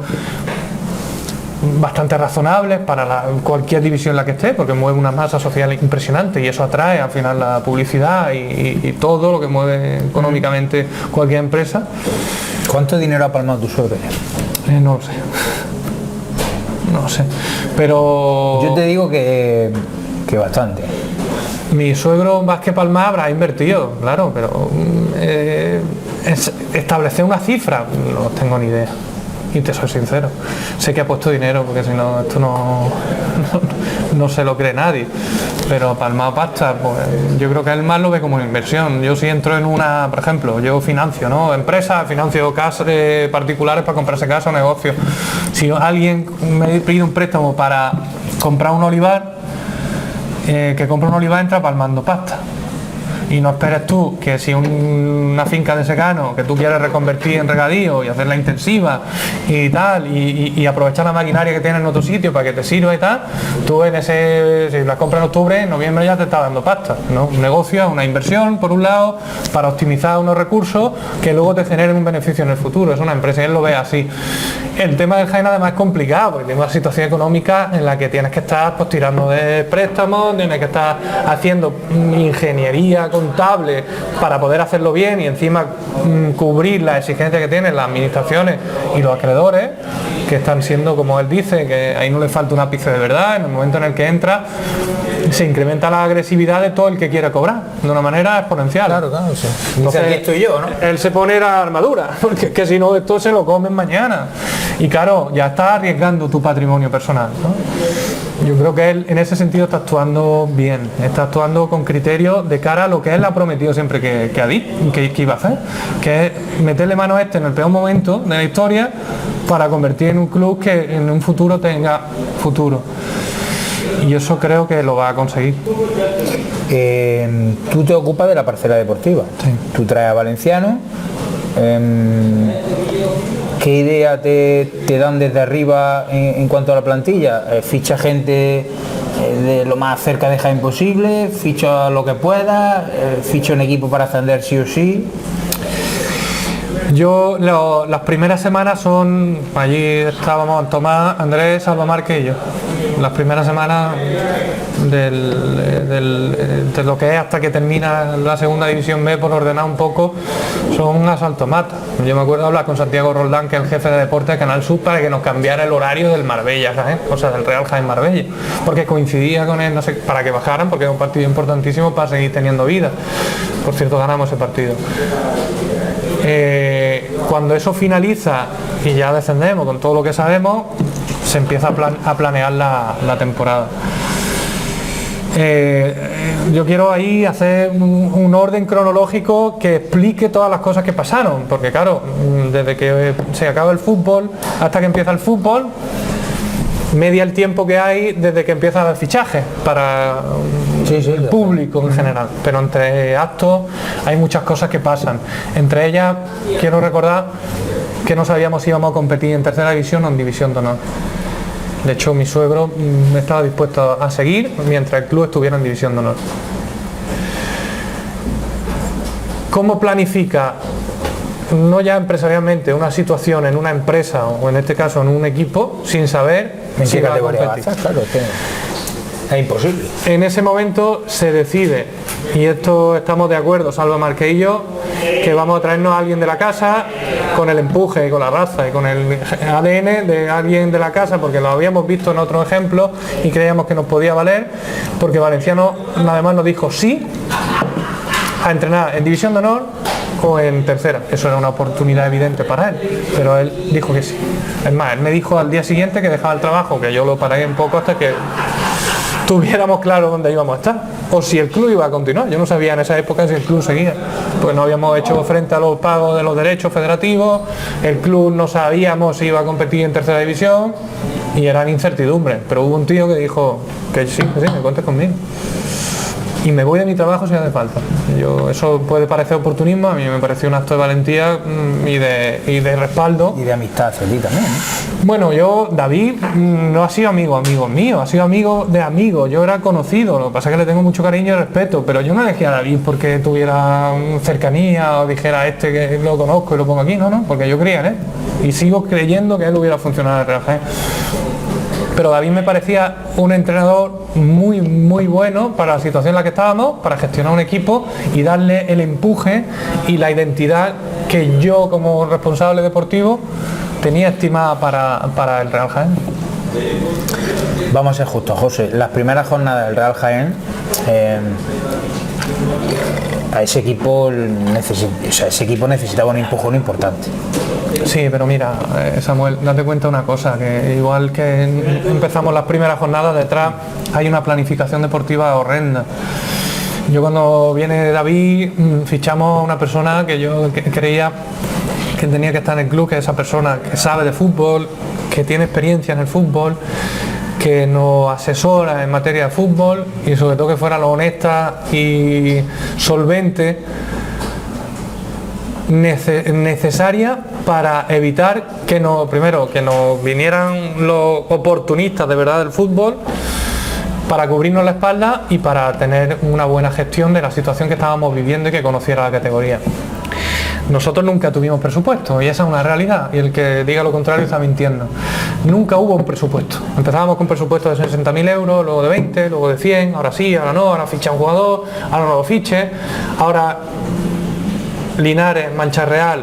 bastante razonables para cualquier división en la que esté, porque mueve una masa social impresionante y eso atrae al final la publicidad y todo lo que mueve económicamente cualquier empresa. ¿Cuánto dinero ha palmado tu suegro? No lo sé. No lo sé. Pero yo te digo que bastante. Mi suegro más que palmar habrá invertido, claro, pero establecer una cifra no tengo ni idea. Y te soy sincero, sé que ha puesto dinero porque si no esto no se lo cree nadie, pero palmado pasta, pues yo creo que él más lo ve como una inversión. Yo si entro en una, por ejemplo, yo financio, ¿no? Empresas, financio casas particulares para comprarse casa o negocio. Si alguien me pide un préstamo para comprar un olivar, que compra un olivar entra palmando pasta. Y no esperes tú que si una finca de secano que tú quieres reconvertir en regadío y hacerla intensiva y tal, y aprovechar la maquinaria que tienes en otro sitio para que te sirva y tal, tú si las compras en octubre, en noviembre ya te está dando pasta, ¿no? Un negocio, una inversión por un lado, para optimizar unos recursos que luego te generen un beneficio en el futuro. Es una empresa y él lo ve así. El tema del Jaén además es complicado porque tiene una situación económica en la que tienes que estar pues tirando de préstamos, tienes que estar haciendo ingeniería contable para poder hacerlo bien y encima cubrir las exigencias que tienen las administraciones y los acreedores, que están siendo, como él dice, que ahí no le falta un ápice de verdad. En el momento en el que entra se incrementa la agresividad de todo el que quiere cobrar de una manera exponencial. Claro, sí. Entonces, aquí estoy yo, ¿no? Él se pone la armadura, porque es que si no esto se lo comen mañana. Y claro, ya está arriesgando tu patrimonio personal, ¿no? Yo creo que él en ese sentido está actuando bien, está actuando con criterio de cara a lo que él ha prometido siempre que iba a hacer, que es meterle mano a este en el peor momento de la historia para convertir en un club que en un futuro tenga futuro. Y eso creo que lo va a conseguir. Tú te ocupas de la parcela deportiva. Sí. Tú traes a Valenciano. ¿Qué idea te dan desde arriba en cuanto a la plantilla? ¿Ficha gente de lo más cerca de Jaén posible? ¿Ficha lo que pueda? ¿Ficha un equipo para ascender sí o sí? Las primeras semanas son, allí estábamos Tomás, Andrés, Salva Márquez y yo. Las primeras semanas de lo que es hasta que termina la segunda división B, por ordenar un poco, son un asalto mata. Yo me acuerdo hablar con Santiago Roldán, que es el jefe de deporte de Canal Sur, para que nos cambiara el horario del Marbella, ¿sabes? O sea, del Real Jaén Marbella, porque coincidía con él, no sé, para que bajaran, porque es un partido importantísimo para seguir teniendo vida. Por cierto, ganamos ese partido. Cuando eso finaliza y ya descendemos con todo lo que sabemos, se empieza a planear la temporada. Yo quiero ahí hacer un orden cronológico que explique todas las cosas que pasaron, porque claro, desde que se acaba el fútbol hasta que empieza el fútbol, media el tiempo que hay desde que empieza el fichaje para el público en general, pero entre actos hay muchas cosas que pasan. Entre ellas quiero recordar que no sabíamos si íbamos a competir en tercera división o en división de honor. De hecho, mi suegro estaba dispuesto a seguir mientras el club estuviera en división de honor. ¿Cómo planifica, no ya empresarialmente, una situación en una empresa o en este caso en un equipo sin saber ¿En si qué va a categoría competir? vas? Claro, es imposible. En ese momento se decide, y esto estamos de acuerdo, Salva Márquez y yo, que vamos a traernos a alguien de la casa con el empuje y con la raza y con el ADN de alguien de la casa, porque lo habíamos visto en otros ejemplos y creíamos que nos podía valer, porque Valenciano además nos dijo sí a entrenar en división de honor o en tercera. Eso era una oportunidad evidente para él, pero él dijo que sí. Es más, él me dijo al día siguiente que dejaba el trabajo, que yo lo paré un poco hasta que tuviéramos claro dónde íbamos a estar o si el club iba a continuar. Yo no sabía en esa época si el club seguía, pues no habíamos hecho frente a los pagos de los derechos federativos, el club no sabíamos si iba a competir en tercera división y eran incertidumbres, pero hubo un tío que dijo que sí, me cuentes conmigo. y me voy de mi trabajo si hace falta. Eso puede parecer oportunismo, a mí me pareció un acto de valentía y de respaldo. Y de amistad hacia ti también, ¿eh? Bueno, David no ha sido amigo mío, ha sido amigo de amigos, yo era conocido, lo que pasa es que le tengo mucho cariño y respeto, pero yo no elegí a David porque tuviera cercanía o dijera que lo conozco y lo pongo aquí, no, porque yo creía en él y sigo creyendo que él hubiera funcionado en el Real Jaén. Pero David me parecía un entrenador muy, muy bueno para la situación en la que estábamos, para gestionar un equipo y darle el empuje y la identidad que yo como responsable deportivo tenía estimada para el Real Jaén. Vamos a ser justos, José. Las primeras jornadas del Real Jaén, a ese equipo necesitaba un empujón importante. Sí, pero mira, Samuel, date cuenta una cosa, que igual que empezamos las primeras jornadas, detrás hay una planificación deportiva horrenda. Yo cuando viene David fichamos a una persona que yo creía que tenía que estar en el club, que es esa persona que sabe de fútbol, que tiene experiencia en el fútbol, que nos asesora en materia de fútbol y sobre todo que fuera lo honesta y solvente necesaria para evitar que nos vinieran los oportunistas de verdad del fútbol para cubrirnos la espalda y para tener una buena gestión de la situación que estábamos viviendo y que conociera la categoría. Nosotros nunca tuvimos presupuesto y esa es una realidad, y el que diga lo contrario está mintiendo. Nunca hubo un presupuesto. Empezábamos con presupuesto de 60.000 euros, luego de 20, luego de 100, ahora sí, ahora no, ahora ficha un jugador, ahora no lo fiche, ahora Linares, Mancha Real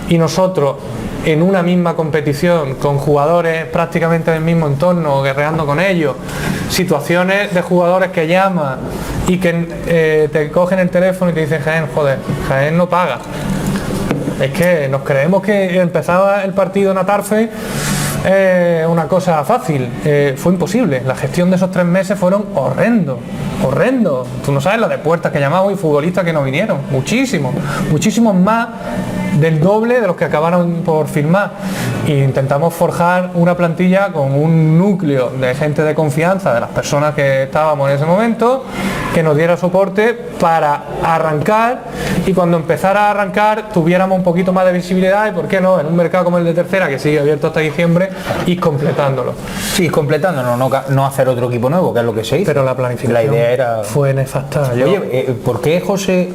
y nosotros en una misma competición con jugadores prácticamente del mismo entorno, guerreando con ellos, situaciones de jugadores que llaman y que te cogen el teléfono y te dicen Jaén, joder, Jaén no paga. Es que nos creemos que empezaba el partido en Atarfe una cosa fácil, fue imposible. La gestión de esos 3 meses fueron horrendos. Tú no sabes la de puertas que llamamos y futbolistas que no vinieron, muchísimos más del doble de los que acabaron por firmar, e intentamos forjar una plantilla con un núcleo de gente de confianza de las personas que estábamos en ese momento, que nos diera soporte para arrancar, y cuando empezara a arrancar tuviéramos un poquito más de visibilidad y, por qué no, en un mercado como el de Tercera, que sigue abierto hasta diciembre, ir completándolo. Sí, completándolo, no hacer otro equipo nuevo, que es lo que se hizo. Pero la planificación la idea era... fue nefasta. Oye, ¿por qué, José,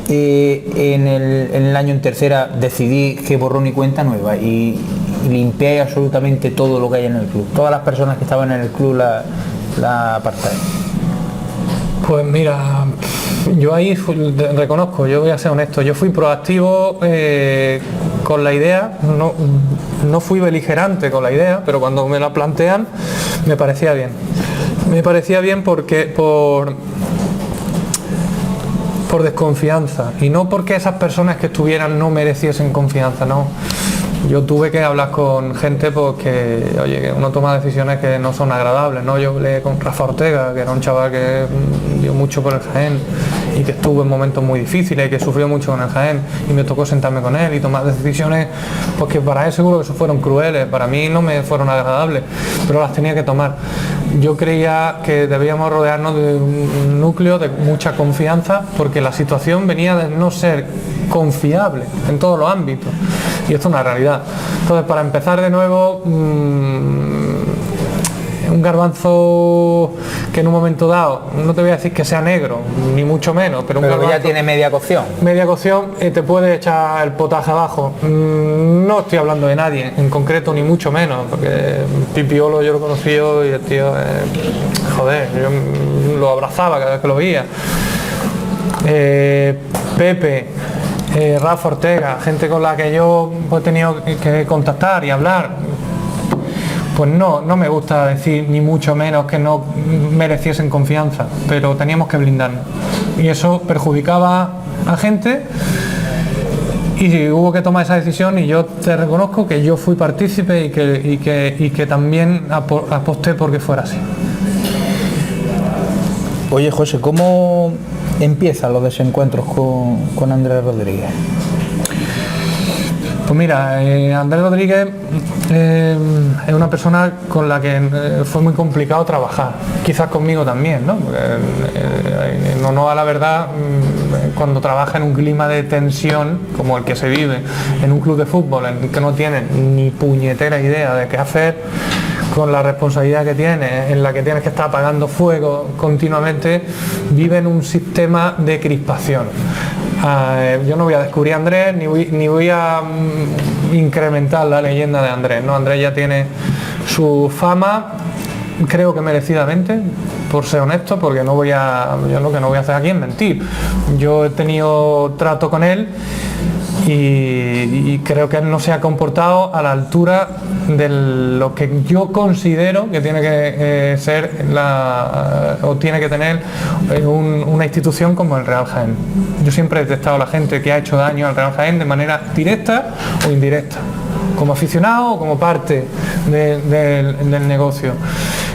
en el año en Tercera decidí que borrón y cuenta nueva y limpié absolutamente todo lo que hay en el club? Todas las personas que estaban en el club la apartáis. Pues mira, yo ahí reconozco, yo voy a ser honesto, yo fui proactivo con la idea, no fui beligerante con la idea, pero cuando me la plantean me parecía bien. Me parecía bien porque por desconfianza, y no porque esas personas que estuvieran no mereciesen confianza, no. Yo tuve que hablar con gente porque, oye, que uno toma decisiones que no son agradables, ¿no? Yo hablé con Rafa Ortega, que era un chaval que dio mucho por el Jaén y que estuvo en momentos muy difíciles y que sufrió mucho con el Jaén, y me tocó sentarme con él y tomar decisiones, porque para él seguro que eso fueron crueles, para mí no me fueron agradables, pero las tenía que tomar. Yo creía que debíamos rodearnos de un núcleo de mucha confianza, porque la situación venía de no ser confiable en todos los ámbitos, y esto es una realidad. Entonces, para empezar de nuevo, un garbanzo que en un momento dado, no te voy a decir que sea negro, ni mucho menos, pero un garbanzo ya tiene media cocción. Media cocción, te puede echar el potaje abajo. No estoy hablando de nadie en concreto, ni mucho menos, porque Pipiolo yo lo conocí y el tío, joder, yo lo abrazaba cada vez que lo veía. Pepe, Rafa Ortega, gente con la que yo he tenido que contactar y hablar, pues no me gusta decir ni mucho menos que no mereciesen confianza, pero teníamos que blindarnos, y eso perjudicaba a gente, y hubo que tomar esa decisión, y yo te reconozco que yo fui partícipe y que también aposté porque fuera así. Oye, José, ¿cómo empiezan los desencuentros con Andrés Rodríguez? Pues mira, Andrés Rodríguez es una persona con la que fue muy complicado trabajar, quizás conmigo también, ¿no? Porque, en honor a la verdad, cuando trabaja en un clima de tensión como el que se vive en un club de fútbol, en el que no tiene ni puñetera idea de qué hacer, con la responsabilidad que tienes, en la que tienes que estar apagando fuego continuamente, vive en un sistema de crispación. Yo no voy a descubrir a Andrés, ni voy a incrementar la leyenda de Andrés, ¿no? Andrés ya tiene su fama, creo que merecidamente, por ser honesto, porque yo lo que no voy a hacer aquí es mentir. Yo he tenido trato con él y creo que él no se ha comportado a la altura de lo que yo considero que tiene que ser o tiene que tener una institución como el Real Jaén. Yo siempre he detestado a la gente que ha hecho daño al Real Jaén de manera directa o indirecta, como aficionado o como parte del negocio.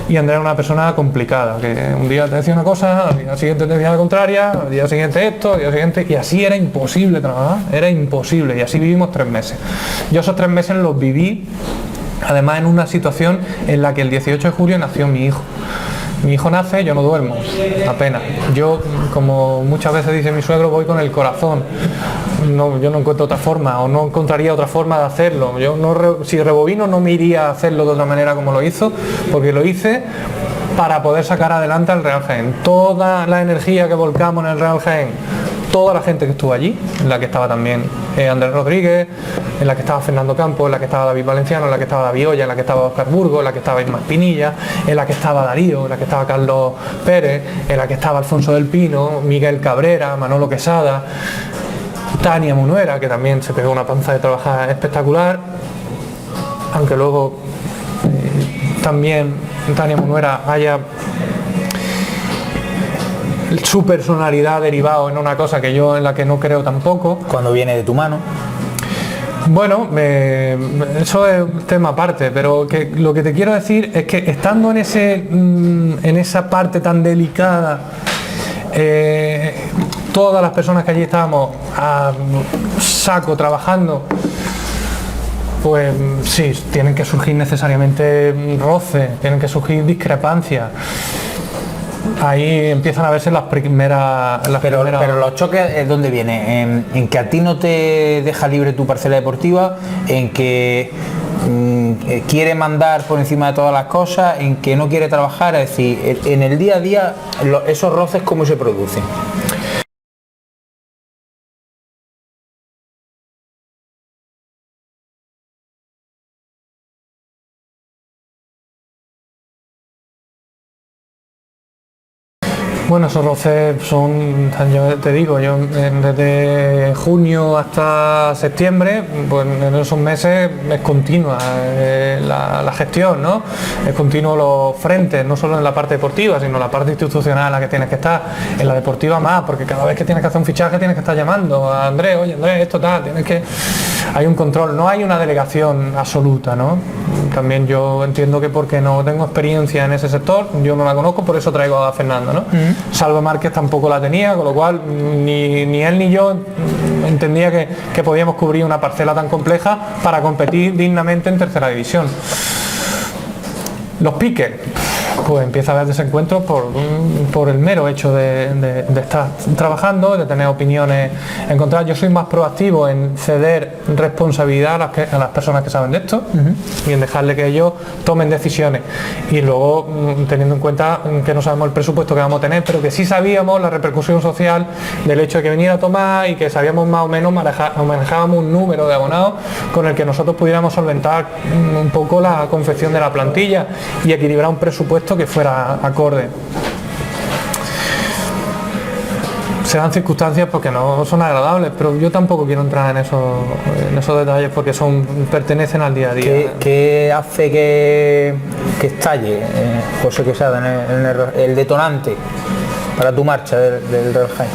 Y Andrés es una persona complicada, que un día te decía una cosa, al día siguiente te decía la contraria, al día siguiente esto, al día siguiente... Y así era imposible trabajar, era imposible. Y así vivimos 3 meses. Yo esos 3 meses los viví, además en una situación en la que el 18 de julio nació mi hijo. Mi hijo nace, yo no duermo, apenas. Yo, como muchas veces dice mi suegro, voy con el corazón. Yo no encuentro otra forma, o no encontraría otra forma de hacerlo. Si rebobino no me iría a hacerlo de otra manera como lo hizo, porque lo hice para poder sacar adelante al Real Jaén. Toda la energía que volcamos en el Real Jaén, toda la gente que estuvo allí, en la que estaba también Andrés Rodríguez, en la que estaba Fernando Campos, en la que estaba David Valenciano, en la que estaba David Olla, en la que estaba Óscar Burgos, en la que estaba Ismael Pinilla, en la que estaba Darío, en la que estaba Carlos Pérez, en la que estaba Alfonso del Pino, Miguel Cabrera, Manolo Quesada, Tania Munuera, que también se pegó una panza de trabajar espectacular, aunque luego también Tania Munuera haya su personalidad derivado en una cosa que yo en la que no creo tampoco. Cuando viene de tu mano. Bueno, eso es un tema aparte, pero lo que te quiero decir es que estando en esa parte tan delicada, todas las personas que allí estábamos a saco trabajando, pues sí, tienen que surgir necesariamente roces, tienen que surgir discrepancias. Ahí empiezan a verse las primeras... Pero los choques, ¿dónde viene? ¿En que a ti no te deja libre tu parcela deportiva? ¿En que quiere mandar por encima de todas las cosas? ¿En que no quiere trabajar? Es decir, en el día a día, esos roces, ¿cómo se producen? Bueno, esos roces son, yo te digo, desde junio hasta septiembre, pues en esos meses es continua la gestión, ¿no? Es continuo los frentes, no solo en la parte deportiva, sino en la parte institucional en la que tienes que estar, en la deportiva más, porque cada vez que tienes que hacer un fichaje tienes que estar llamando a Andrés, oye Andrés, esto tal, hay un control, no hay una delegación absoluta, ¿no? También yo entiendo que porque no tengo experiencia en ese sector, yo no la conozco, por eso traigo a Fernando, ¿no? Salvo Márquez tampoco la tenía, con lo cual ni él ni yo entendía que podíamos cubrir una parcela tan compleja para competir dignamente en tercera división. Los piques, pues empieza a haber desencuentros por el mero hecho de estar trabajando, de tener opiniones encontradas. Yo soy más proactivo en ceder responsabilidad a las personas que saben de esto y en dejarle que ellos tomen decisiones. Y luego, teniendo en cuenta que no sabemos el presupuesto que vamos a tener, pero que sí sabíamos la repercusión social del hecho de que viniera a tomar y que sabíamos más o menos manejábamos un número de abonados con el que nosotros pudiéramos solventar un poco la confección de la plantilla y equilibrar un presupuesto que fuera acorde. Se dan circunstancias porque no son agradables, pero yo tampoco quiero entrar en esos detalles porque pertenecen al día a día. ¿Qué hace que estalle, José Quesada, el detonante para tu marcha del Real Jaén?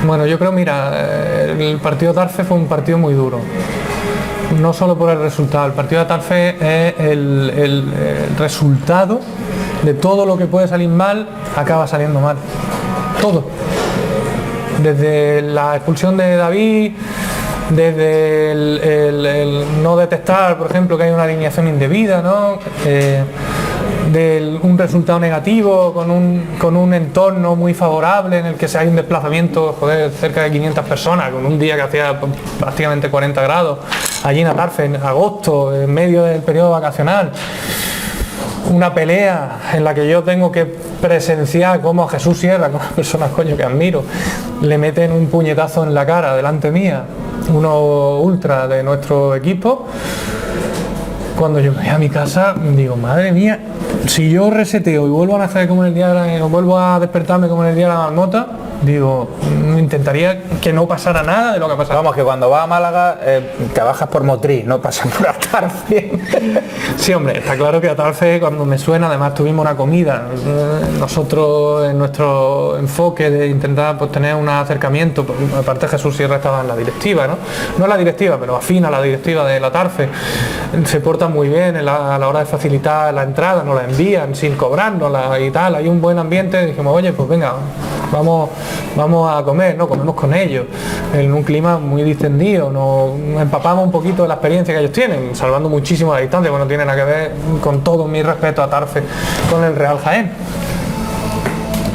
Bueno, yo creo, mira, el partido de Tarfe fue un partido muy duro. No solo por el resultado, el partido de Tarfe es el resultado de todo lo que puede salir mal, acaba saliendo mal. Todo. desde la expulsión de David, desde el no detectar, por ejemplo, que hay una alineación indebida, ¿no? De un resultado negativo con un entorno muy favorable en el que se hay un desplazamiento, joder, cerca de 500 personas, con un día que hacía prácticamente 40 grados, allí en Atarfe, en agosto, en medio del periodo vacacional. Una pelea en la que yo tengo que presenciar cómo a Jesús Sierra, con las personas coño que admiro, le meten un puñetazo en la cara delante mía, uno ultra de nuestro equipo. Cuando yo me voy a mi casa, digo, madre mía, si yo reseteo y vuelvo a nacer como en el día o vuelvo a despertarme como en el día de la marmota, digo, intentaría que no pasara nada de lo que ha pasado. Vamos, que cuando vas a Málaga te bajas por Motriz, no pasas por Atarfe. Sí, hombre, está claro que Atarfe cuando me suena, además tuvimos una comida. Nosotros en nuestro enfoque de intentar pues, tener un acercamiento, pues, aparte Jesús Sierra estaba en la directiva, ¿no? No en la directiva, pero afina a la directiva de la Atarfe. Se porta muy bien a la hora de facilitar la entrada, nos la envían sin cobrárnosla y tal, hay un buen ambiente. Dijimos, oye, pues venga, vamos a comer, ¿no? Comemos con ellos en un clima muy distendido, nos empapamos un poquito de la experiencia que ellos tienen, salvando muchísimo la distancia, porque no tiene nada que ver, con todo mi respeto a Tarfe, con el Real Jaén.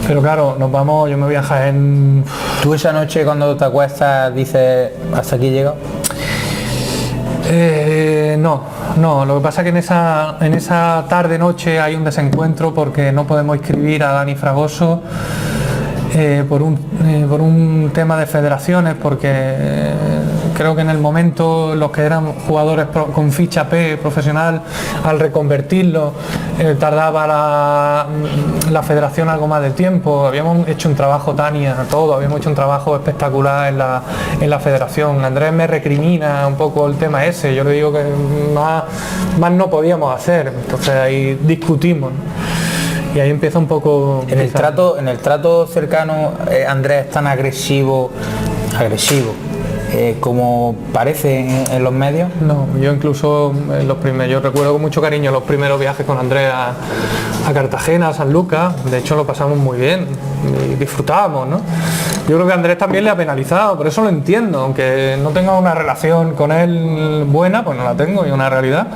Pero claro, nos vamos, yo me voy a Jaén. ¿Tú esa noche cuando te acuestas dices, hasta aquí llego? No, lo que pasa es que en esa tarde-noche hay un desencuentro porque no podemos inscribir a Dani Fragoso por un tema de federaciones, porque creo que en el momento los que eran jugadores con ficha P profesional, al reconvertirlo tardaba la federación algo más de tiempo. Habíamos hecho un trabajo, Tania, habíamos hecho un trabajo espectacular en la federación. Andrés me recrimina un poco el tema ese, yo le digo que más no podíamos hacer, entonces ahí discutimos, ¿no? Y ahí empieza un poco. En el trato cercano, Andrés es tan agresivo como parece en los medios. No, yo incluso yo recuerdo con mucho cariño los primeros viajes con Andrés a Cartagena, a San Lucas. De hecho lo pasamos muy bien y disfrutábamos, ¿no? Yo creo que Andrés también le ha penalizado, por eso lo entiendo, aunque no tenga una relación con él buena, pues no la tengo, y una realidad.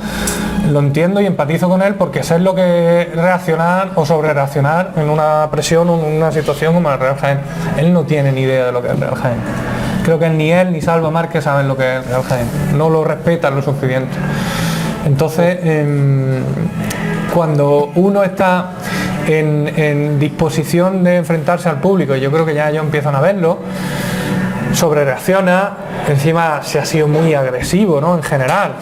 Lo entiendo y empatizo con él porque sé lo que es reaccionar o sobre reaccionar en una presión o en una situación como el Real Jaén. Él no tiene ni idea de lo que es el Real Jaén. Creo que ni él ni Salva Márquez saben lo que es el Real Jaén. No lo respetan lo suficiente. Entonces, cuando uno está en disposición de enfrentarse al público, y yo creo que ya ellos empiezan a verlo, sobre reacciona, encima se ha sido muy agresivo, ¿no? En general,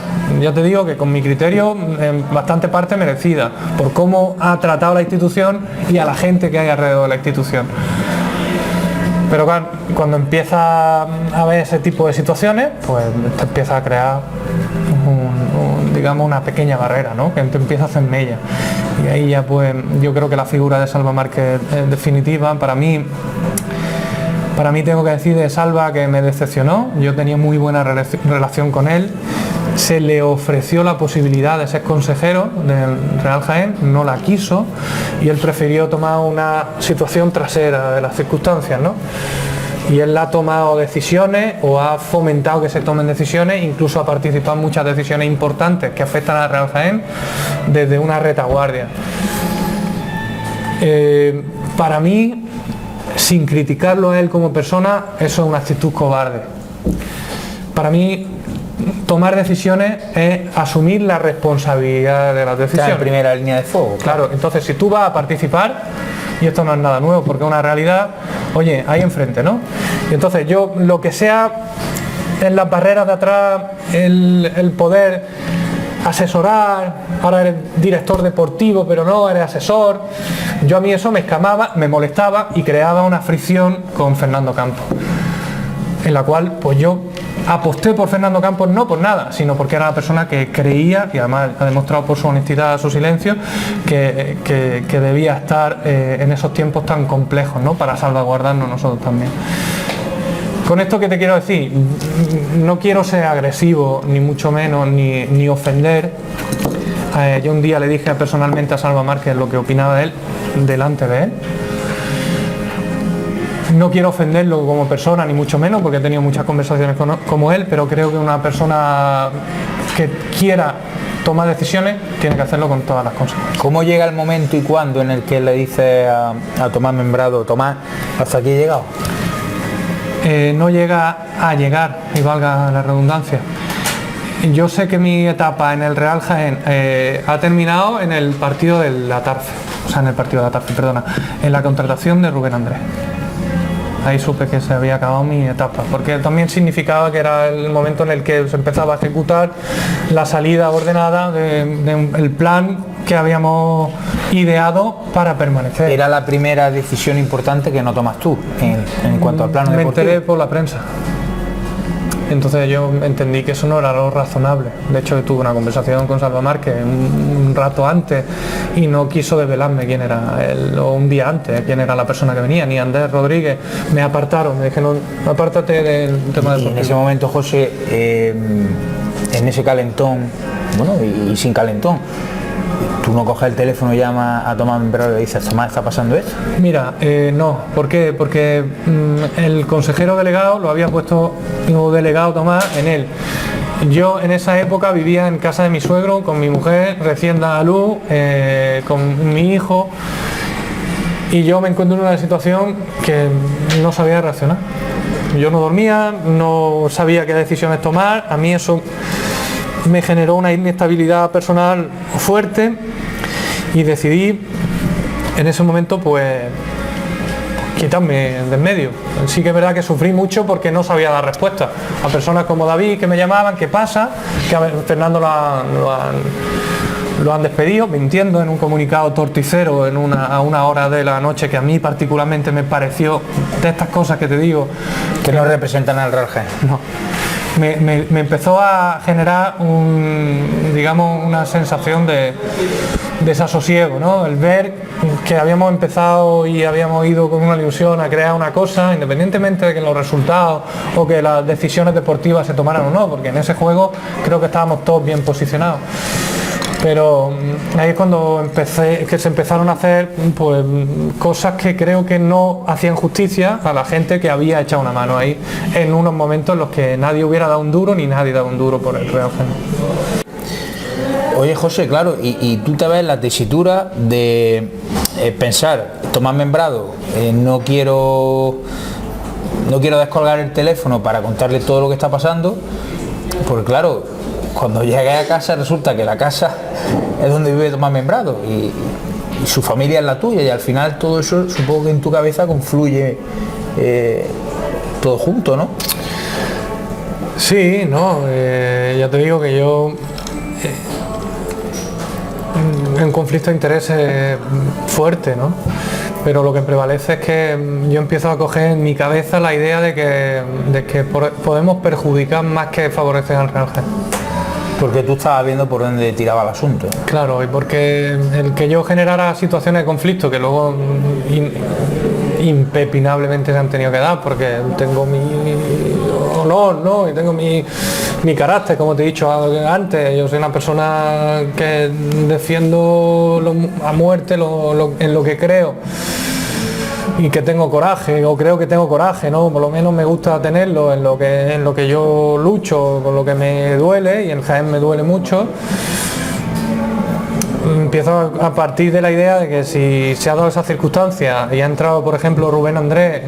ya te digo que con mi criterio en bastante parte merecida, por cómo ha tratado la institución y a la gente que hay alrededor de la institución. Pero cuando empieza a ver ese tipo de situaciones, pues te empieza a crear digamos una pequeña barrera, ¿no? Que te empieza a hacer mella. Y ahí ya pues yo creo que la figura de Salva Márquez es definitiva. Para mí tengo que decir de Salva que me decepcionó. Yo tenía muy buena relación con él. Se le ofreció la posibilidad de ser consejero del Real Jaén, no la quiso y él prefirió tomar una situación trasera de las circunstancias, ¿no? Y él ha tomado decisiones o ha fomentado que se tomen decisiones, incluso ha participado en muchas decisiones importantes que afectan al Real Jaén desde una retaguardia. Para mí, sin criticarlo a él como persona, eso es una actitud cobarde. Para mí, tomar decisiones es asumir la responsabilidad de las decisiones. Está en primera línea de fuego. Claro, entonces si tú vas a participar, y esto no es nada nuevo porque es una realidad, oye, ahí enfrente, ¿no? Y entonces yo, lo que sea en las barreras de atrás, el poder asesorar, ahora eres director deportivo pero no eres asesor, yo a mí eso me escamaba, me molestaba y creaba una fricción con Fernando Campos, en la cual pues yo aposté por Fernando Campos no por nada, sino porque era la persona que creía, y además ha demostrado por su honestidad, su silencio, que debía estar en esos tiempos tan complejos, ¿no? Para salvaguardarnos nosotros también. Con esto que te quiero decir, no quiero ser agresivo, ni mucho menos, ni ofender. Yo un día le dije personalmente a Salva Márquez lo que opinaba de él, delante de él. No quiero ofenderlo como persona, ni mucho menos, porque he tenido muchas conversaciones como él, pero creo que una persona que quiera tomar decisiones tiene que hacerlo con todas las cosas. ¿Cómo llega el momento y cuándo en el que le dice a Tomás Membrado, Tomás, hasta aquí he llegado? No llega a llegar, y valga la redundancia. Yo sé que mi etapa en el Real Jaén ha terminado en el partido del Atarfe, en la contratación de Rubén Andrés. Ahí supe que se había acabado mi etapa, porque también significaba que era el momento en el que se empezaba a ejecutar la salida ordenada del plan que habíamos ideado para permanecer. Era la primera decisión importante que no tomas tú en cuanto al plano deportivo. Me enteré por la prensa. Entonces yo entendí que eso no era lo razonable. De hecho, tuve una conversación con Salva Márquez un rato antes y no quiso desvelarme quién era él, o un día antes, quién era la persona que venía, ni Andrés Rodríguez. Me apartaron, me dijeron, apártate del tema deportivo. Y en ese momento, José, en ese calentón, bueno, y sin calentón, ¿tú no coges el teléfono y llamas a Tomás Membrado y le dices, Tomás, está pasando esto? Mira, no. ¿Por qué? Porque el consejero delegado lo había puesto como delegado Tomás en él. Yo en esa época vivía en casa de mi suegro con mi mujer recién dada a luz, con mi hijo, y yo me encuentro en una situación que no sabía reaccionar. Yo no dormía, no sabía qué decisiones tomar. A mí eso me generó una inestabilidad personal fuerte y decidí en ese momento pues quitarme del medio. Sí que es verdad que sufrí mucho porque no sabía dar respuesta a personas como David que me llamaban, ¿qué pasa? Que a ver, Fernando lo han despedido, mintiendo en un comunicado torticero a una hora de la noche que a mí particularmente me pareció, de estas cosas que te digo, que no representan al Real Jaén. No. Me empezó a generar una sensación de desasosiego, ¿no? El ver que habíamos empezado y habíamos ido con una ilusión a crear una cosa, independientemente de que los resultados o que las decisiones deportivas se tomaran o no, porque en ese juego creo que estábamos todos bien posicionados. Pero ahí es cuando se empezaron a hacer pues, cosas que creo que no hacían justicia a la gente que había echado una mano ahí en unos momentos en los que nadie hubiera dado un duro ni nadie daba un duro por el Real Jaén. Oye, José, claro, y tú te ves en la tesitura de pensar, Tomás Membrado, no quiero descolgar el teléfono para contarle todo lo que está pasando, porque claro, cuando llegué a casa resulta que la casa es donde vive Tomás Membrado y su familia es la tuya, y al final todo eso supongo que en tu cabeza confluye todo junto, ¿no? Sí, no, ya te digo que yo un conflicto de intereses fuerte, ¿no? Pero lo que prevalece es que yo empiezo a coger en mi cabeza la idea de que podemos perjudicar más que favorecer al Real Jaén. Porque tú estabas viendo por dónde tiraba el asunto. Claro, y porque el que yo generara situaciones de conflicto que luego impepinablemente se han tenido que dar, porque tengo mi honor, ¿no? Y tengo mi carácter, como te he dicho antes. Yo soy una persona que defiendo a muerte en lo que creo. Y que tengo coraje, o creo que tengo coraje, ¿no? Por lo menos me gusta tenerlo en lo que yo lucho, con lo que me duele, y en Jaén me duele mucho. Empiezo a partir de la idea de que si se ha dado esa circunstancia y ha entrado, por ejemplo, Rubén Andrés,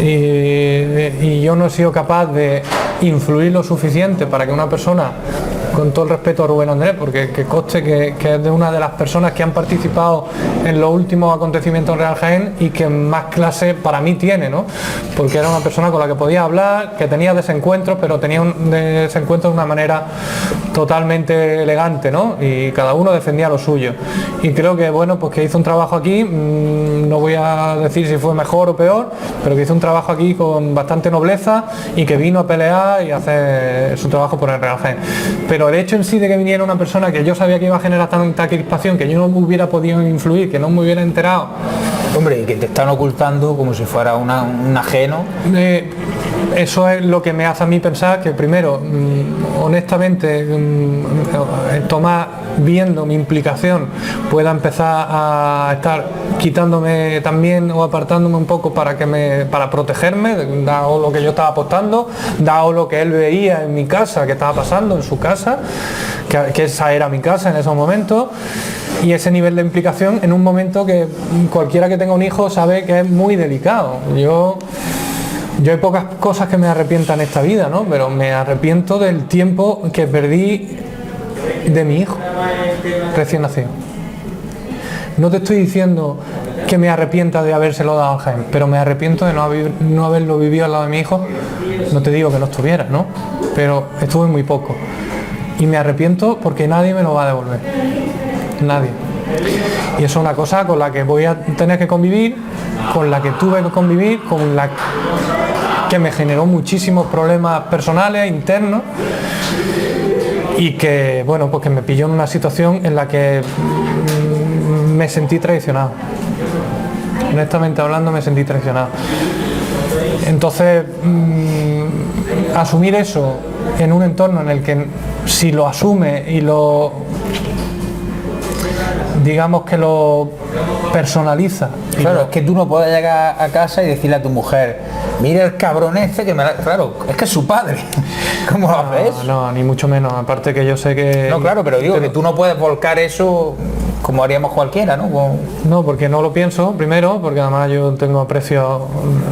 y yo no he sido capaz de influir lo suficiente para que una persona, con todo el respeto a Rubén Andrés, porque que conste que es de una de las personas que han participado en los últimos acontecimientos en Real Jaén y que más clase para mí tiene, ¿no? Porque era una persona con la que podía hablar, que tenía desencuentros, pero tenía un desencuentro de una manera totalmente elegante, ¿no? Y cada uno defendía lo suyo. Y creo que, bueno, pues que hizo un trabajo aquí, no voy a decir si fue mejor o peor, pero que hizo un trabajo aquí con bastante nobleza y que vino a pelear y a hacer su trabajo por el Real Jaén. Pero el hecho en sí de que viniera una persona que yo sabía que iba a generar tanta crispación, que yo no hubiera podido influir, que no me hubiera enterado. Hombre, y que te están ocultando como si fuera un ajeno. Eso es lo que me hace a mí pensar que primero, honestamente, Tomás viendo mi implicación, pueda empezar a estar quitándome también o apartándome un poco para protegerme, dado lo que yo estaba apostando, dado lo que él veía en mi casa, que estaba pasando en su casa, que esa era mi casa en esos momentos, y ese nivel de implicación en un momento que cualquiera que tenga un hijo sabe que es muy delicado. Yo hay pocas cosas que me arrepientan en esta vida, ¿no? Pero me arrepiento del tiempo que perdí de mi hijo recién nacido. No te estoy diciendo que me arrepienta de habérselo dado a Jaime, pero me arrepiento de no haberlo vivido al lado de mi hijo. No te digo que no estuviera, ¿no? Pero estuve muy poco. Y me arrepiento porque nadie me lo va a devolver. Nadie. Y eso es una cosa con la que voy a tener que convivir, con la que tuve que convivir, con la que me generó muchísimos problemas personales, internos, y que, bueno, pues que me pilló en una situación en la que me sentí traicionado. Honestamente hablando, me sentí traicionado. Entonces, asumir eso en un entorno en el que si lo asume y digamos que lo personaliza. Claro, es que tú no puedes llegar a casa y decirle a tu mujer, mira el cabrón este que me la... Claro, es que es su padre. ¿Cómo lo haces? No, ni mucho menos. Aparte que yo sé que... No, claro, pero digo que tú no puedes volcar eso como haríamos cualquiera, ¿no? No, porque no lo pienso, primero, porque además yo tengo aprecio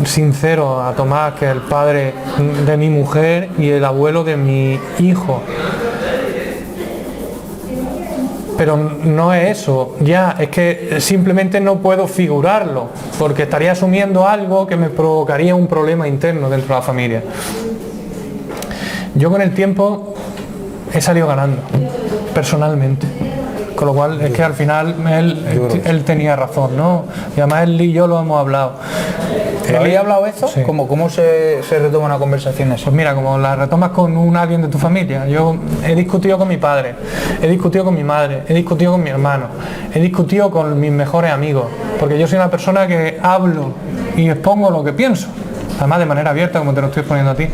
sincero a Tomás, que es el padre de mi mujer y el abuelo de mi hijo. Pero no es eso, ya, es que simplemente no puedo figurarlo, porque estaría asumiendo algo que me provocaría un problema interno dentro de la familia. Yo con el tiempo he salido ganando, personalmente. Con lo cual es que al final él tenía razón, ¿no? Y además él y yo lo hemos hablado. ¿Habéis hablado esto? Sí. ¿Cómo se retoma una conversación eso? Pues mira, como la retomas con alguien de tu familia. Yo he discutido con mi padre, he discutido con mi madre, he discutido con mi hermano, he discutido con mis mejores amigos, porque yo soy una persona que hablo y expongo lo que pienso, además de manera abierta, como te lo estoy exponiendo a ti.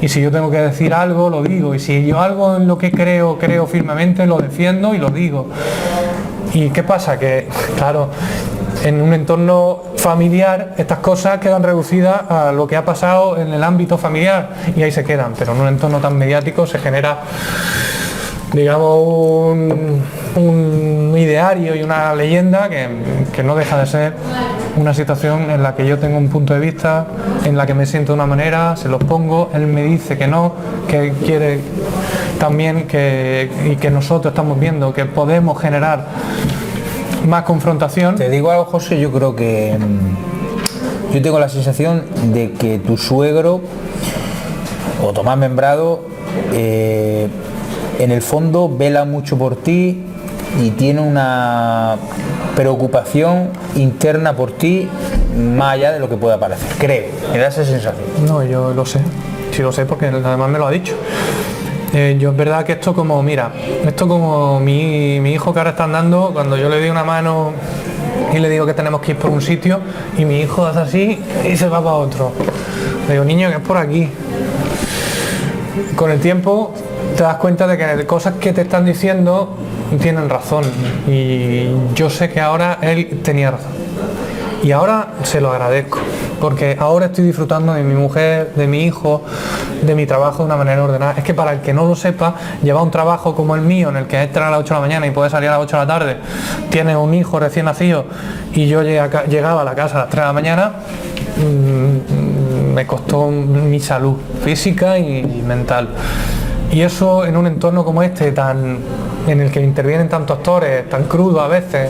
Y si yo tengo que decir algo, lo digo, y si yo algo en lo que creo firmemente, lo defiendo y lo digo. ¿Y qué pasa? Que, claro, en un entorno familiar estas cosas quedan reducidas a lo que ha pasado en el ámbito familiar y ahí se quedan, pero en un entorno tan mediático se genera, digamos, un ideario y una leyenda que no deja de ser una situación en la que yo tengo un punto de vista, en la que me siento de una manera, se los pongo, él me dice que no, que quiere también y que nosotros estamos viendo que podemos generar más confrontación. Te digo algo, José, yo creo que yo tengo la sensación de que tu suegro o Tomás Membrado en el fondo vela mucho por ti y tiene una preocupación interna por ti más allá de lo que pueda parecer, creo, me da esa sensación. No, yo lo sé, sí lo sé porque además me lo ha dicho. Yo es verdad que esto como mi hijo que ahora está andando, cuando yo le doy una mano y le digo que tenemos que ir por un sitio y mi hijo hace así y se va para otro. Le digo, niño, que es por aquí. Con el tiempo te das cuenta de que cosas que te están diciendo tienen razón y yo sé que ahora él tenía razón. Y ahora se lo agradezco, porque ahora estoy disfrutando de mi mujer, de mi hijo, de mi trabajo de una manera ordenada. Es que para el que no lo sepa, llevar un trabajo como el mío, en el que entra a las 8 de la mañana y puede salir a las 8 de la tarde, tiene un hijo recién nacido y yo llegaba a la casa a las 3 de la mañana, me costó mi salud física y mental. Y eso en un entorno como este, en el que intervienen tantos actores, tan crudo a veces,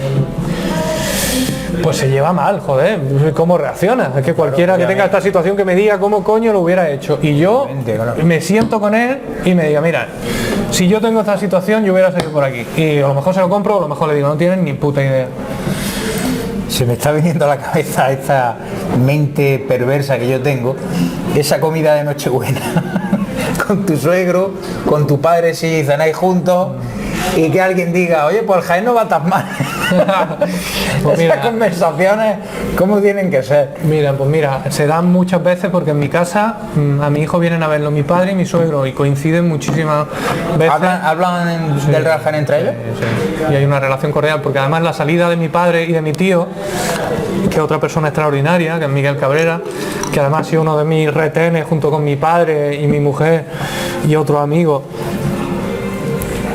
pues se lleva mal, joder, ¿cómo reacciona? Es que cualquiera que tenga esta situación que me diga cómo coño lo hubiera hecho. Y yo me siento con él y me diga, mira, si yo tengo esta situación yo hubiera seguido por aquí. Y a lo mejor se lo compro, a lo mejor le digo, no tienen ni puta idea. Se me está viniendo a la cabeza esta mente perversa que yo tengo, esa comida de Nochebuena, con tu suegro, con tu padre si cenáis juntos, y que alguien diga, oye, pues el Jaén no va tan mal. Pues mira, esas conversaciones, ¿cómo tienen que ser? Mira, pues mira, se dan muchas veces porque en mi casa a mi hijo vienen a verlo mi padre y mi suegro y coinciden muchísimas veces. ¿Hablan Sí, del Real Jaén entre ellos? sí. Y hay una relación cordial porque además la salida de mi padre y de mi tío, que es otra persona extraordinaria, que es Miguel Cabrera, que además ha sido uno de mis retenes junto con mi padre y mi mujer y otros amigos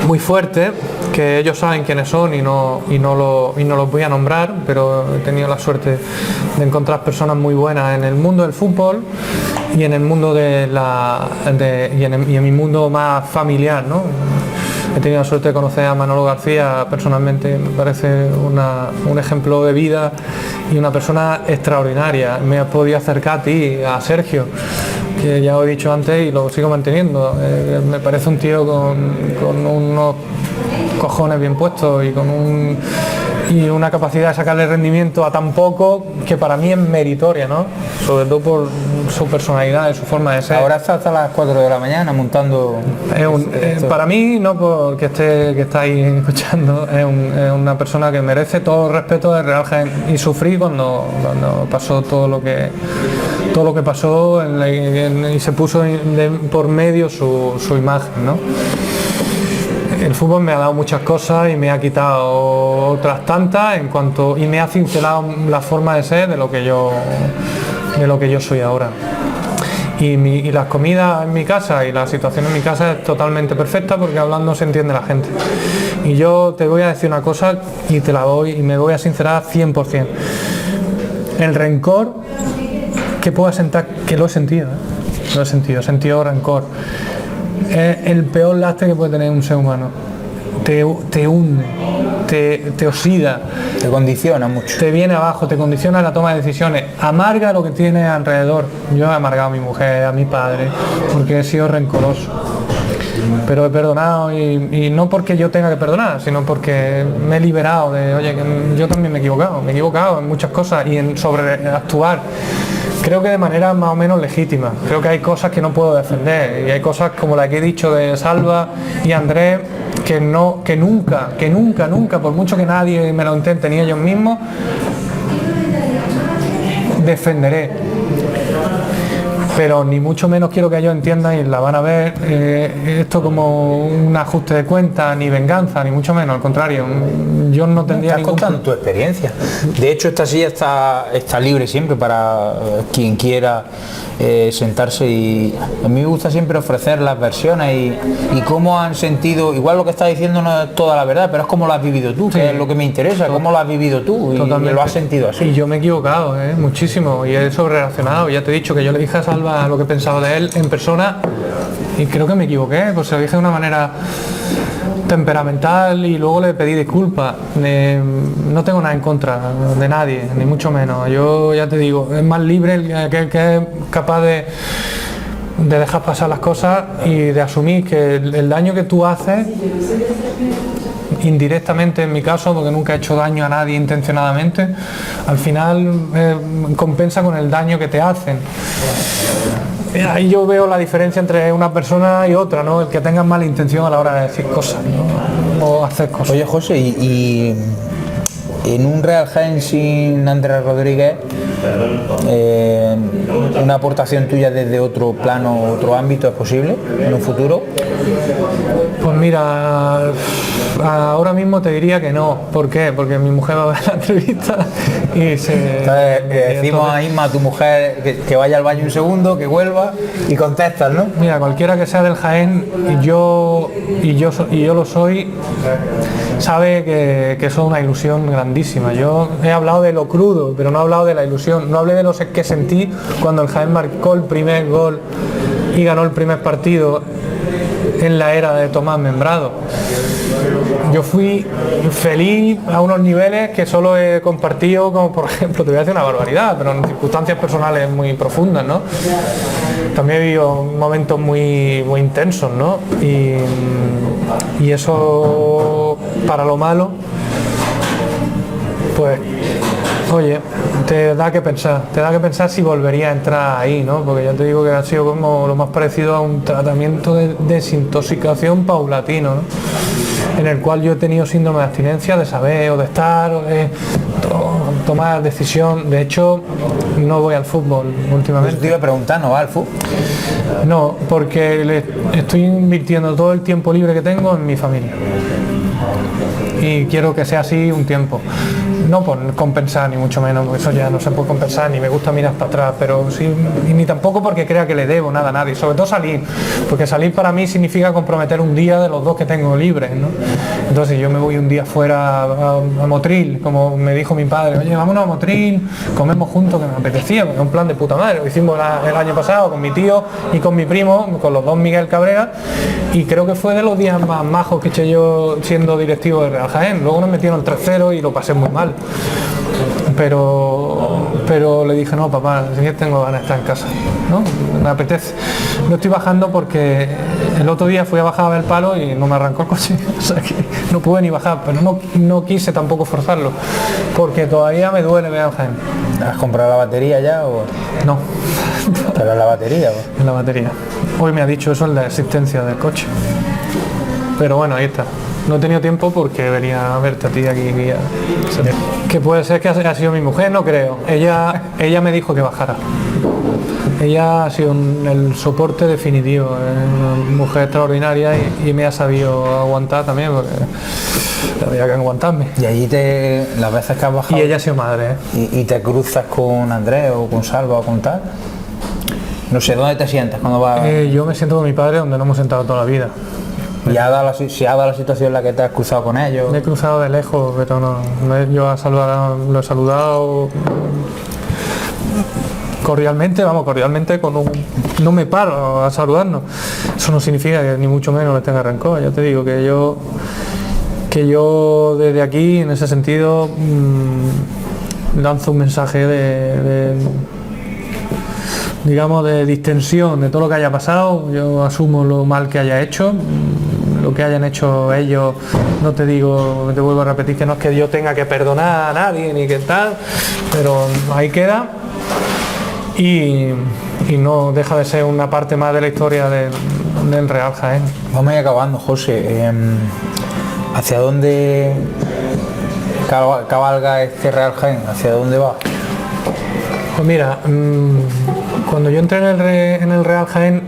muy fuertes, que ellos saben quiénes son y no los voy a nombrar, pero he tenido la suerte de encontrar personas muy buenas en el mundo del fútbol y en el mundo y en mi mundo más familiar, ¿no? He tenido la suerte de conocer a Manolo García personalmente, me parece un ejemplo de vida y una persona extraordinaria. Me he podido acercar a ti, a Sergio, que ya os he dicho antes y lo sigo manteniendo. Me parece un tío con unos cojones bien puestos y una capacidad de sacarle rendimiento a tan poco que para mí es meritoria, ¿no? Sobre todo por su personalidad y su forma de ser. Ahora está hasta las 4 de la mañana montando... Para mí, no porque que estáis escuchando, es una persona que merece todo el respeto del Real Jaén y sufrí cuando pasó todo lo que pasó y se puso por medio su imagen, ¿no? El fútbol me ha dado muchas cosas y me ha quitado otras tantas y me ha cincelado la forma de ser de lo que yo soy ahora. Y las comidas en mi casa y la situación en mi casa es totalmente perfecta porque hablando se entiende la gente. Y yo te voy a decir una cosa y te la doy y me voy a sincerar 100%. El rencor que pueda sentar, que lo he sentido, he sentido rencor. Es el peor lastre que puede tener un ser humano. Te hunde, te oxida, te condiciona mucho, te viene abajo, te condiciona la toma de decisiones, amarga lo que tienes alrededor. Yo he amargado a mi mujer, a mi padre, porque he sido rencoroso, pero he perdonado y no porque yo tenga que perdonar, sino porque me he liberado de, oye, que yo también me he equivocado en muchas cosas y en sobreactuar. Creo que de manera más o menos legítima. Creo que hay cosas que no puedo defender y hay cosas como la que he dicho de Salva y Andrés que nunca, por mucho que nadie me lo intente ni ellos mismos, defenderé. Pero ni mucho menos quiero que ellos entiendan y la van a ver esto como un ajuste de cuentas, ni venganza, ni mucho menos, al contrario. Yo no tendría ningún... Estás contando tu experiencia. De hecho, esta silla está libre siempre para quien quiera sentarse y a mí me gusta siempre ofrecer las versiones y cómo han sentido, igual lo que estás diciendo no es toda la verdad, pero es cómo lo has vivido tú, sí, que es lo que me interesa, cómo lo has vivido tú y lo has sentido así. Y yo me he equivocado muchísimo y he sobrereaccionado. Ya te he dicho que yo le dije a Salva lo que pensaba de él en persona y creo que me equivoqué, pues se lo dije de una manera temperamental y luego le pedí disculpas. No tengo nada en contra de nadie, ni mucho menos. Yo ya te digo, es más libre el que es capaz de dejar pasar las cosas y de asumir que el daño que tú haces indirectamente, en mi caso, porque nunca he hecho daño a nadie intencionadamente, al final compensa con el daño que te hacen. Ahí yo veo la diferencia entre una persona y otra, ¿no? El que tenga mala intención a la hora de decir cosas, ¿no? O hacer cosas. Oye, José, y en un Real Jaén sin Andrés Rodríguez, una aportación tuya desde otro plano, otro ámbito es posible en un futuro? Pues mira, ahora mismo te diría que no. ¿Por qué? Porque mi mujer va a ver la entrevista y se... Entonces, decimos a Isma, a tu mujer, que vaya al baño un segundo, que vuelva y contestas, ¿no? Mira, cualquiera que sea del Jaén, y yo lo soy, sabe que eso es una ilusión grandísima. Yo he hablado de lo crudo, pero no he hablado de la ilusión. No hablé de lo que sentí cuando el Jaén marcó el primer gol y ganó el primer partido en la era de Tomás Membrado. Yo fui feliz a unos niveles que solo he compartido, como por ejemplo, te voy a decir una barbaridad, pero en circunstancias personales muy profundas, ¿no? También he vivido momentos muy intensos, ¿no? Y eso, para lo malo, pues, oye, te da que pensar si volvería a entrar ahí, ¿no? Porque ya te digo que ha sido como lo más parecido a un tratamiento de desintoxicación paulatino, ¿no? en el cual yo he tenido síndrome de abstinencia, de saber o de estar, o de tomar decisión. De hecho, no voy al fútbol últimamente. Te iba a preguntar, ¿no va al fútbol? No, porque le estoy invirtiendo todo el tiempo libre que tengo en mi familia. Y quiero que sea así un tiempo. No por compensar, ni mucho menos, porque eso ya no se puede compensar, ni me gusta mirar para atrás, pero sí, y ni tampoco porque crea que le debo nada a nadie, sobre todo salir, porque salir para mí significa comprometer un día de los 2 que tengo libres, ¿no? Entonces yo me voy un día fuera a Motril, como me dijo mi padre, oye, vámonos a Motril, comemos juntos, que me apetecía, porque es un plan de puta madre. Lo hicimos el año pasado con mi tío y con mi primo, con los 2 Miguel Cabrera, y creo que fue de los días más majos que he hecho yo siendo directivo de Real Jaén. Luego nos metieron 3-0 y lo pasé muy mal, pero le dije, no papá, si tengo ganas de estar en casa, ¿no? Me apetece. No estoy bajando porque el otro día fui a bajar a ver el palo y no me arrancó el coche, o sea que no pude ni bajar, pero no quise tampoco forzarlo, porque todavía me duele ver al Jaén. ¿Has comprado la batería ya o...? No. ¿Pero en la batería o...? En la batería. Hoy me ha dicho eso en la existencia del coche. Pero bueno, ahí está. No he tenido tiempo porque venía a verte a ti aquí. Que puede ser que ha sido mi mujer, no creo. Ella me dijo que bajara. Ella ha sido el soporte definitivo. Es una mujer extraordinaria y me ha sabido aguantar también, porque había que aguantarme. Y allí las veces que has bajado... Y ella ha sido madre, ¿eh? Y te cruzas con Andrés o con Salva o con tal. No sé, ¿dónde te sientas cuando vas...? Yo me siento con mi padre donde nos hemos sentado toda la vida. ¿Y si ha dado la situación en la que te has cruzado con ellos? Me he cruzado de lejos, pero no yo lo he saludado cordialmente, no me paro a saludarnos. Eso no significa que ni mucho menos le tenga rencor. Ya te digo que yo desde aquí, en ese sentido, lanzo un mensaje digamos, de distensión de todo lo que haya pasado. Yo asumo lo mal que haya hecho, lo que hayan hecho ellos. No te digo, te vuelvo a repetir que no es que yo tenga que perdonar a nadie ni que tal, pero ahí queda y no deja de ser una parte más de la historia del Real Jaén. Vamos a ir acabando, José. ¿Hacia dónde cabalga este Real Jaén? ¿Hacia dónde va? Pues mira, cuando yo entré en el Real Jaén,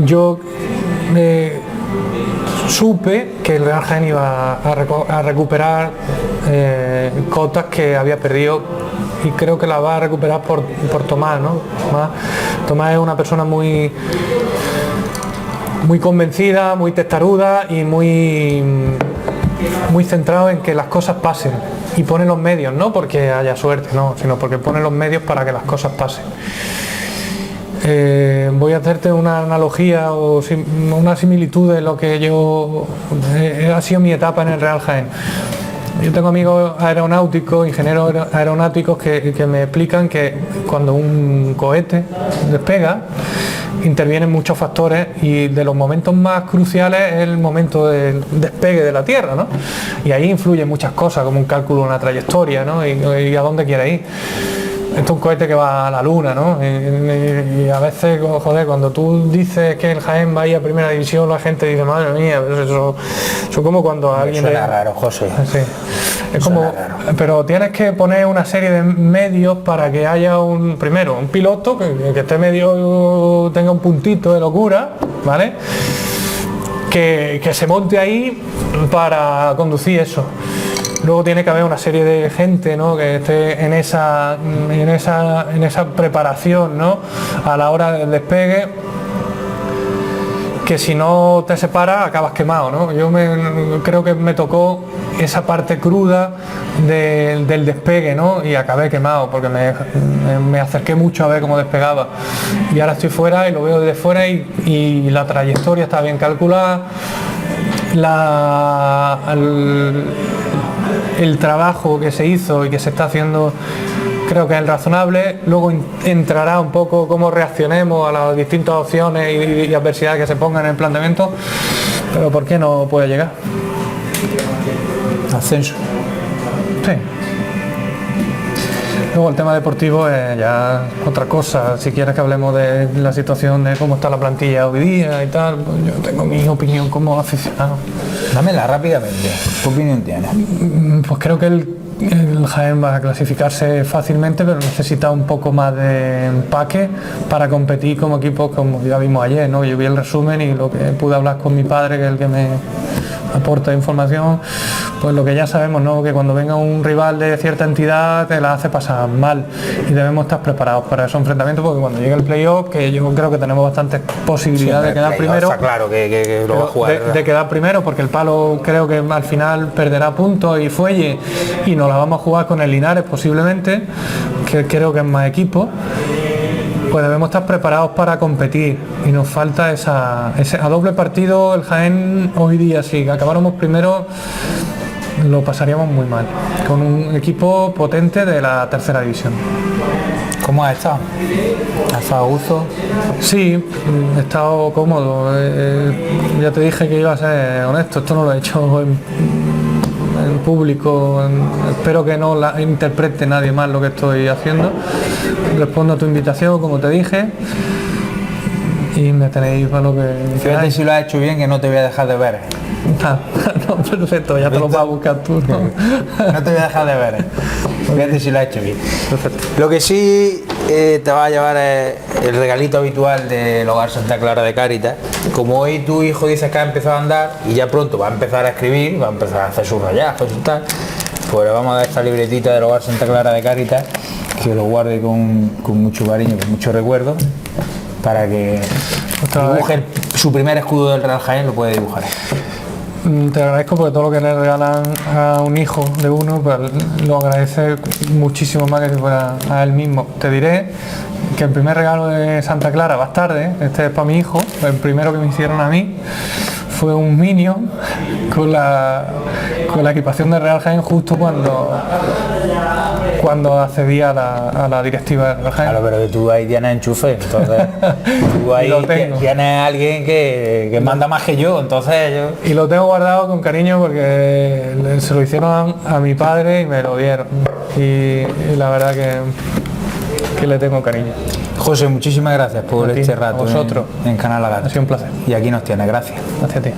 yo supe que el Real Jaén iba a recuperar cotas que había perdido, y creo que la va a recuperar por Tomás, ¿no? Tomás es una persona muy convencida, muy testaruda y muy centrado en que las cosas pasen, y pone los medios, no porque haya suerte, no, sino porque pone los medios para que las cosas pasen. Voy a hacerte una analogía o una similitud de lo que ha sido mi etapa en el Real Jaén. Yo tengo amigos aeronáuticos, ingenieros aeronáuticos que me explican que cuando un cohete despega, intervienen muchos factores, y de los momentos más cruciales es el momento del despegue de la Tierra, ¿no? Y ahí influyen muchas cosas, como un cálculo de una trayectoria, ¿no? Y a dónde quiere ir. Esto es un cohete que va a la luna, ¿no? Y a veces, joder, cuando tú dices que el Jaén va a ir a primera división, la gente dice, madre mía, eso como cuando alguien... Suena raro, José. Sí. Es como, pero tienes que poner una serie de medios para que haya un piloto que esté medio, tenga un puntito de locura, ¿vale? Que se monte ahí para conducir eso. Luego tiene que haber una serie de gente, ¿no?, que esté en esa preparación, ¿no?, a la hora del despegue, que si no te separas acabas quemado, ¿no? Yo creo que me tocó esa parte cruda del despegue, ¿no?, y acabé quemado porque me acerqué mucho a ver cómo despegaba, y ahora estoy fuera y lo veo desde fuera y la trayectoria está bien calculada, el trabajo que se hizo y que se está haciendo creo que es el razonable. Luego entrará un poco cómo reaccionemos a las distintas opciones y adversidades que se pongan en el planteamiento, pero ¿por qué no puede llegar? Ascenso. Sí. Luego el tema deportivo es ya otra cosa. Si quieres que hablemos de la situación de cómo está la plantilla hoy día y tal, pues yo tengo mi opinión como aficionado. Dámela rápidamente. ¿Qué opinión tienes? Pues creo que el Jaén va a clasificarse fácilmente, pero necesita un poco más de empaque para competir como equipo, como ya vimos ayer, ¿no? Yo vi el resumen y lo que pude hablar con mi padre, que es el que me aporta información, pues lo que ya sabemos, ¿no? Que cuando venga un rival de cierta entidad te la hace pasar mal y debemos estar preparados para esos enfrentamientos, porque cuando llegue el playoff, que yo creo que tenemos bastantes posibilidades de quedar primero, está claro que lo va a jugar, de quedar primero, porque el Palo creo que al final perderá puntos y fuelle y nos la vamos a jugar con el Linares posiblemente, que creo que es más equipo. Pues debemos estar preparados para competir y nos falta ese a doble partido. El Jaén hoy día, si acabáramos primero, lo pasaríamos muy mal, con un equipo potente de la tercera división. ¿Cómo has estado? ¿Has estado a gusto? Sí, he estado cómodo. Ya te dije que iba a ser honesto, esto no lo he hecho en público, espero que no la interprete nadie más lo que estoy haciendo. Respondo a tu invitación, como te dije, y me tenéis para lo que Fíjate queráis. si lo has hecho bien, que no te voy a dejar de ver. No, perfecto, ya te lo vas a buscar tú, ¿no? No te voy a dejar de ver. Fíjate si lo has hecho bien. Perfecto. Lo que sí te va a llevar es el regalito habitual del Hogar Santa Clara de Cáritas. Como hoy tu hijo dice que ha empezado a andar y ya pronto va a empezar a escribir, va a empezar a hacer sus rayazos y tal, pues le vamos a dar esta libretita del Hogar Santa Clara de Cáritas, que lo guarde con mucho cariño, con mucho recuerdo, para que dibuje su primer escudo del Real Jaén, lo puede dibujar. Te agradezco porque todo lo que le regalan a un hijo de uno, pues lo agradece muchísimo más que si fuera a él mismo. Te diré que el primer regalo de Santa Clara, más tarde, este es para mi hijo, el primero que me hicieron a mí, fue un Minion con la equipación de Real Jaén justo cuando accedí a la directiva de Real Jaén. Claro, pero que tú ahí tienes enchufe, entonces tú ahí tienes a alguien que manda más que yo, entonces yo... Y lo tengo guardado con cariño porque se lo hicieron a mi padre y me lo dieron. Y la verdad que le tengo cariño. José, muchísimas gracias por A ti, este rato a vosotros. en Canal Lagarto. Ha sido un placer. Y aquí nos tienes, gracias. Gracias a ti.